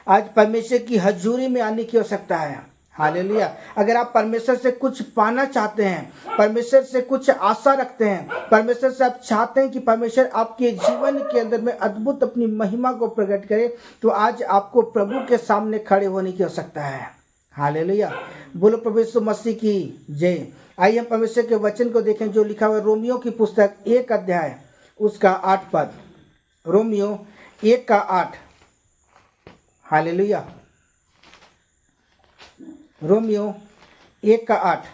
आज परमेश्वर की हजूरी में आने की आवश्यकता है। हालेलुया। अगर आप परमेश्वर से कुछ पाना चाहते हैं, परमेश्वर से कुछ आशा रखते हैं, परमेश्वर से आप चाहते हैं कि परमेश्वर आपके जीवन के अंदर में अद्भुत अपनी महिमा को प्रकट करे, तो आज आपको प्रभु के सामने खड़े होने की आवश्यकता है। हालेलुया, बोलो प्रभु यीशु मसीह की जय। आइए हम परमेश्वर के वचन को देखें जो लिखा हुआ रोमियो की पुस्तक 1 अध्याय उसका 8 पद। रोमियो 1 का 8। हालेलुया, रोमियो 1 का 8।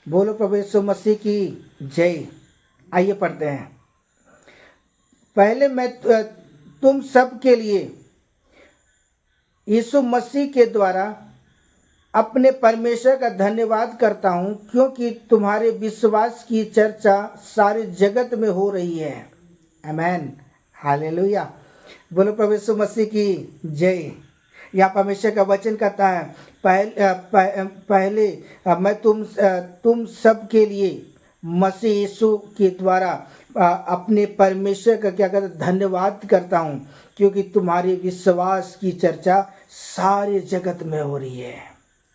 बोलो प्रभु यीशु मसीह की जय। आइए पढ़ते हैं। पहले मैं तुम सब के लिए यीशु मसीह के द्वारा अपने परमेश्वर का धन्यवाद करता हूँ, क्योंकि तुम्हारे विश्वास की चर्चा सारे जगत में हो रही है। आमीन, हालेलुया, बोलो प्रभु यीशु मसीह की जय। यहाँ परमेश्वर का वचन कहता है पहले मैं तुम सब के लिए मसीह यीशु के द्वारा अपने परमेश्वर का क्या कहते धन्यवाद करता हूँ, क्योंकि तुम्हारे विश्वास की चर्चा सारे जगत में हो रही है।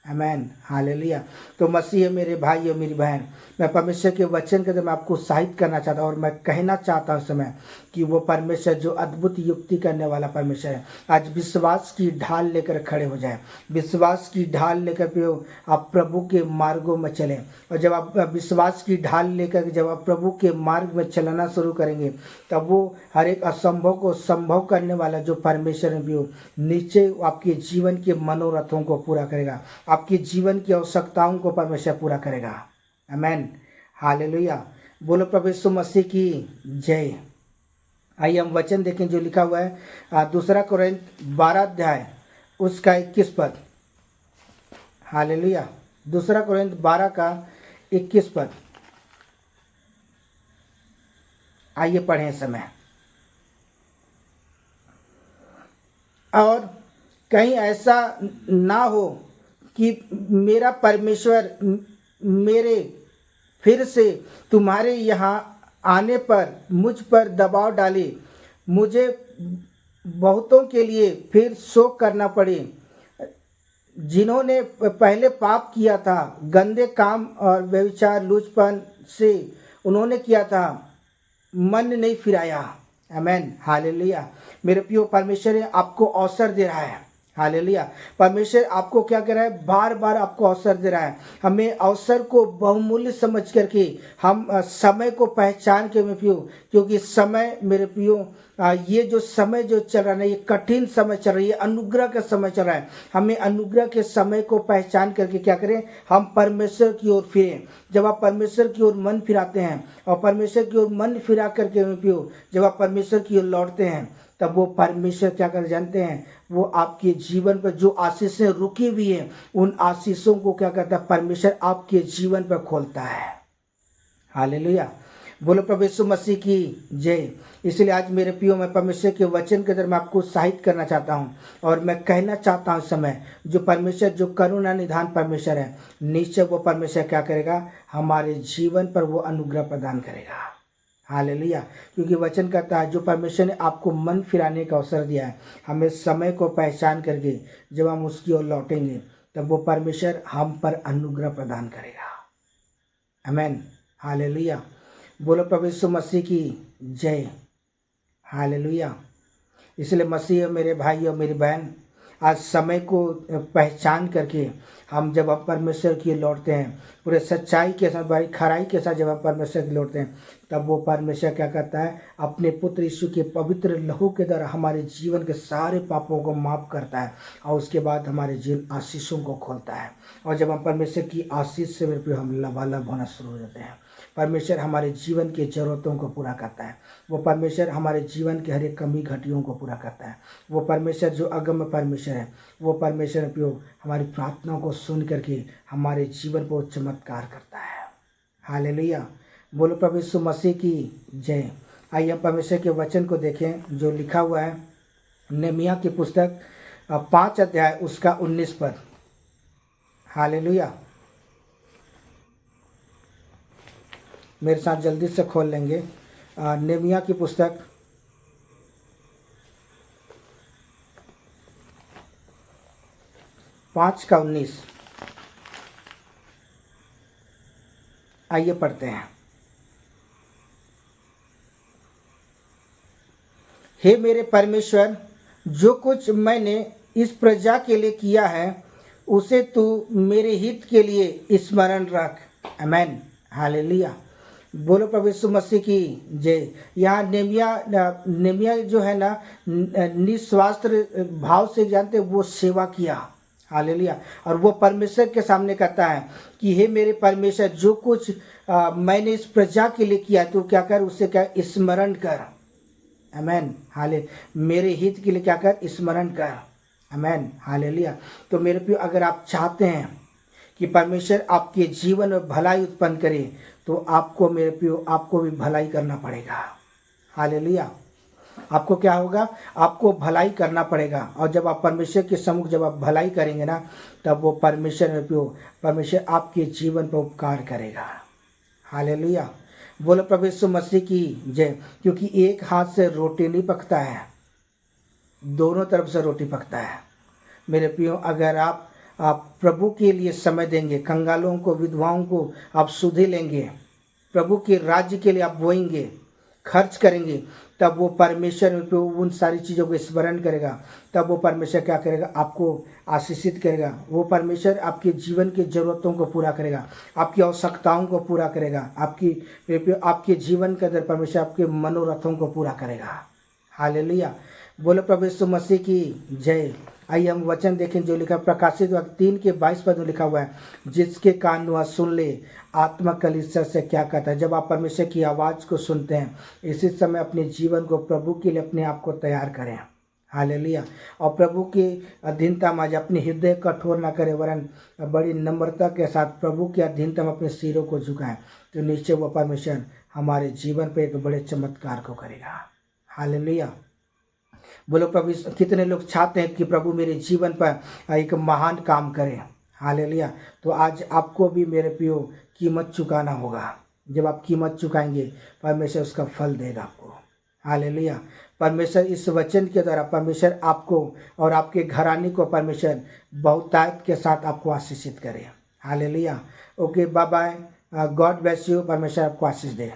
आमेन, हालेलुया। तो मसीह मेरे भाई और मेरी बहन, मैं परमेश्वर के वचन के मैं आपको उत्साहित करना चाहता हूँ और मैं कहना चाहता हूँ समय कि वो परमेश्वर जो अद्भुत युक्ति करने वाला परमेश्वर है, आज विश्वास की ढाल लेकर खड़े हो जाए। विश्वास की ढाल लेकर पे आप प्रभु के मार्गों में चलें, और जब आप विश्वास की ढाल लेकर जब आप प्रभु के मार्ग में चलना शुरू करेंगे, तब वो हर एक असंभव को संभव करने वाला जो परमेश्वर है भी नीचे आपके जीवन के मनोरथों को पूरा करेगा, आपके जीवन की आवश्यकताओं को परमेश्वर पूरा करेगा। आमेन, हालेलुया। बोलो प्रभु यीशु मसीह की जय। आइए हम वचन देखें जो लिखा हुआ है 2 कोरिन्थ 12 अध्याय उसका 21 पद। हालेलुया। 2 कोरिन्थ 12 का 21 पद। आइए पढ़ें समय। और कहीं ऐसा ना हो कि मेरा परमेश्वर मेरे फिर से तुम्हारे यहाँ आने पर मुझ पर दबाव डाले, मुझे बहुतों के लिए फिर शोक करना पड़े, जिन्होंने पहले पाप किया था, गंदे काम और व्यभिचार लुचपन से उन्होंने किया था, मन नहीं फिराया। आमेन, हालेलुया। मेरे प्रियो, परमेश्वर आपको अवसर दे रहा है। हालेलुया। परमेश्वर आपको क्या कर रहा है, बार बार आपको अवसर दे रहा है। हमें अवसर को बहुमूल्य समझ करके हम समय को पहचान के, मेरे प्रियो, क्योंकि समय मेरे प्रियो ये जो समय जो चल रहा है, ये कठिन समय चल रहा है, ये अनुग्रह का समय चल रहा है। हमें अनुग्रह के समय को पहचान करके क्या करें, हम परमेश्वर की ओर फिरें। जब आप परमेश्वर की ओर मन फिराते हैं और परमेश्वर की ओर मन फिरा करके मेरे प्रियो जब आप परमेश्वर की ओर लौटते हैं, तब वो परमेश्वर क्या कर जानते हैं, वो आपके जीवन पर जो आशीषें रुकी हुई हैं, उन आशीषों को क्या करता है, परमेश्वर आपके जीवन पर खोलता है। हालेलुया। बोलो प्रभु यीशु मसीह की जय। इसलिए आज मेरे प्रियो, मैं परमेश्वर के वचन के अंदर मैं आपको उत्साहित करना चाहता हूं और मैं कहना चाहता हूं समय, जो परमेश्वर जो करुणा निधान परमेश्वर है, निश्चय वो परमेश्वर क्या करेगा, हमारे जीवन पर वो अनुग्रह प्रदान करेगा। हालेलुया। क्योंकि वचन कहता है जो परमेश्वर ने आपको मन फिराने का अवसर दिया है, हमें समय को पहचान करके जब हम उसकी ओर लौटेंगे, तब वो परमेश्वर हम पर अनुग्रह प्रदान करेगा। आमेन, हालेलुया। बोलो प्रभु यीशु मसीह की जय। हालेलुया। इसलिए मसीह मेरे भाई और मेरी बहन, आज समय को पहचान करके हम जब हम परमेश्वर की लौटते हैं, पूरे सच्चाई के साथ, बड़ी खराई के साथ जब हम परमेश्वर की लौटते हैं, तब वो परमेश्वर क्या करता है, अपने पुत्र यीशु के पवित्र लहू के द्वारा हमारे जीवन के सारे पापों को माफ़ करता है और उसके बाद हमारे जीवन आशीषों को खोलता है। और जब हम परमेश्वर की आशीष से फिर हम लबालब होना शुरू हो जाते हैं, परमेश्वर हमारे जीवन की ज़रूरतों को पूरा करता है। वो परमेश्वर हमारे जीवन के हर एक कमी घटियों को पूरा करता है। वो परमेश्वर जो अगम्य परमेश्वर है, वो परमेश्वर उपयोग हमारी प्रार्थनाओं को सुन करके हमारे जीवन पर चमत्कार करता है। हालेलुया। बोलो प्रभु यीशु मसीह की जय। आइए हम परमेश्वर के वचन को देखें जो लिखा हुआ है नेमिया की पुस्तक 5 अध्याय उसका 19 पद। हालेलुया। मेरे साथ जल्दी से खोल लेंगे नेमिया की पुस्तक 5 का 19। आइए पढ़ते हैं। हे मेरे परमेश्वर, जो कुछ मैंने इस प्रजा के लिए किया है, उसे तू मेरे हित के लिए स्मरण रख। आमेन, हालेलुया। बोलो प्रभु यीशु मसीह की जय। यहाँ नेमिया जो है ना, निस्वार्थ भाव से जानते वो सेवा किया। हालेलुया। और वो परमेश्वर के सामने कहता है कि हे मेरे परमेश्वर, जो कुछ मैंने इस प्रजा के लिए किया, तो क्या कर, उसे क्या स्मरण कर। आमेन, हाले मेरे हित के लिए क्या कर, स्मरण कर। आमेन, हालेलुया। तो मेरे प्रिय, अगर आप चाहते हैं कि परमेश्वर आपके जीवन में भलाई उत्पन्न करे, तो आपको मेरे प्रियो आपको भी भलाई करना पड़ेगा। हालेलुया। आपको क्या होगा, आपको भलाई करना पड़ेगा। और जब आप परमेश्वर के सम्मुख जब आप भलाई करेंगे ना, तब वो परमेश्वर मेरे प्रियो, परमेश्वर आपके जीवन पर उपकार करेगा। हालेलुया। बोलो प्रभु यीशु मसीह की जय। क्योंकि एक हाथ से रोटी नहीं पकता है, दोनों तरफ से रोटी पकता है। मेरे प्रियो, अगर आप प्रभु के लिए समय देंगे, कंगालों को, विधवाओं को आप सुधि लेंगे, प्रभु के राज्य के लिए आप बोएंगे, खर्च करेंगे, तब वो परमेश्वर उन सारी चीज़ों को स्मरण करेगा। तब वो परमेश्वर क्या करेगा? आपको आशीषित करेगा। वो परमेश्वर आपके जीवन की ज़रूरतों को पूरा करेगा, आपकी आवश्यकताओं को पूरा करेगा, आपके जीवन के अंदर परमेश्वर आपके मनोरथों को पूरा करेगा। हालेलुया। बोलो प्रभु यीशु मसीह की जय। आइए हम वचन देखें जो लिखा, प्रकाशित 3:22 में लिखा हुआ है, जिसके कान वह सुन ले आत्मा कलीसिया से क्या कहता है। जब आप परमेश्वर की आवाज़ को सुनते हैं, इसी समय अपने जीवन को प्रभु के लिए अपने आप को तैयार करें। हालेलुया। और प्रभु की अधीनता में आज अपने हृदय कठोर न करें, वरन बड़ी नम्रता के साथ प्रभु की अधीनता में अपने सिरों को झुकाएं, तो निश्चय वो परमेश्वर हमारे जीवन पर एक बड़े चमत्कार को करेगा। हालेलुया। बोलो प्रभु, कितने लोग चाहते हैं कि प्रभु मेरे जीवन पर एक महान काम करें। हालेलुया। तो आज आपको भी मेरे प्रियो कीमत चुकाना होगा। जब आप कीमत चुकाएंगे, परमेश्वर उसका फल देगा आपको। हालेलुया। परमेश्वर इस वचन के द्वारा परमेश्वर आपको और आपके घराने को परमेश्वर बहुतायत के साथ आपको आशीषित करे। Hallelujah. Okay, bye bye, God bless you. परमेश्वर आपको आशीष दे।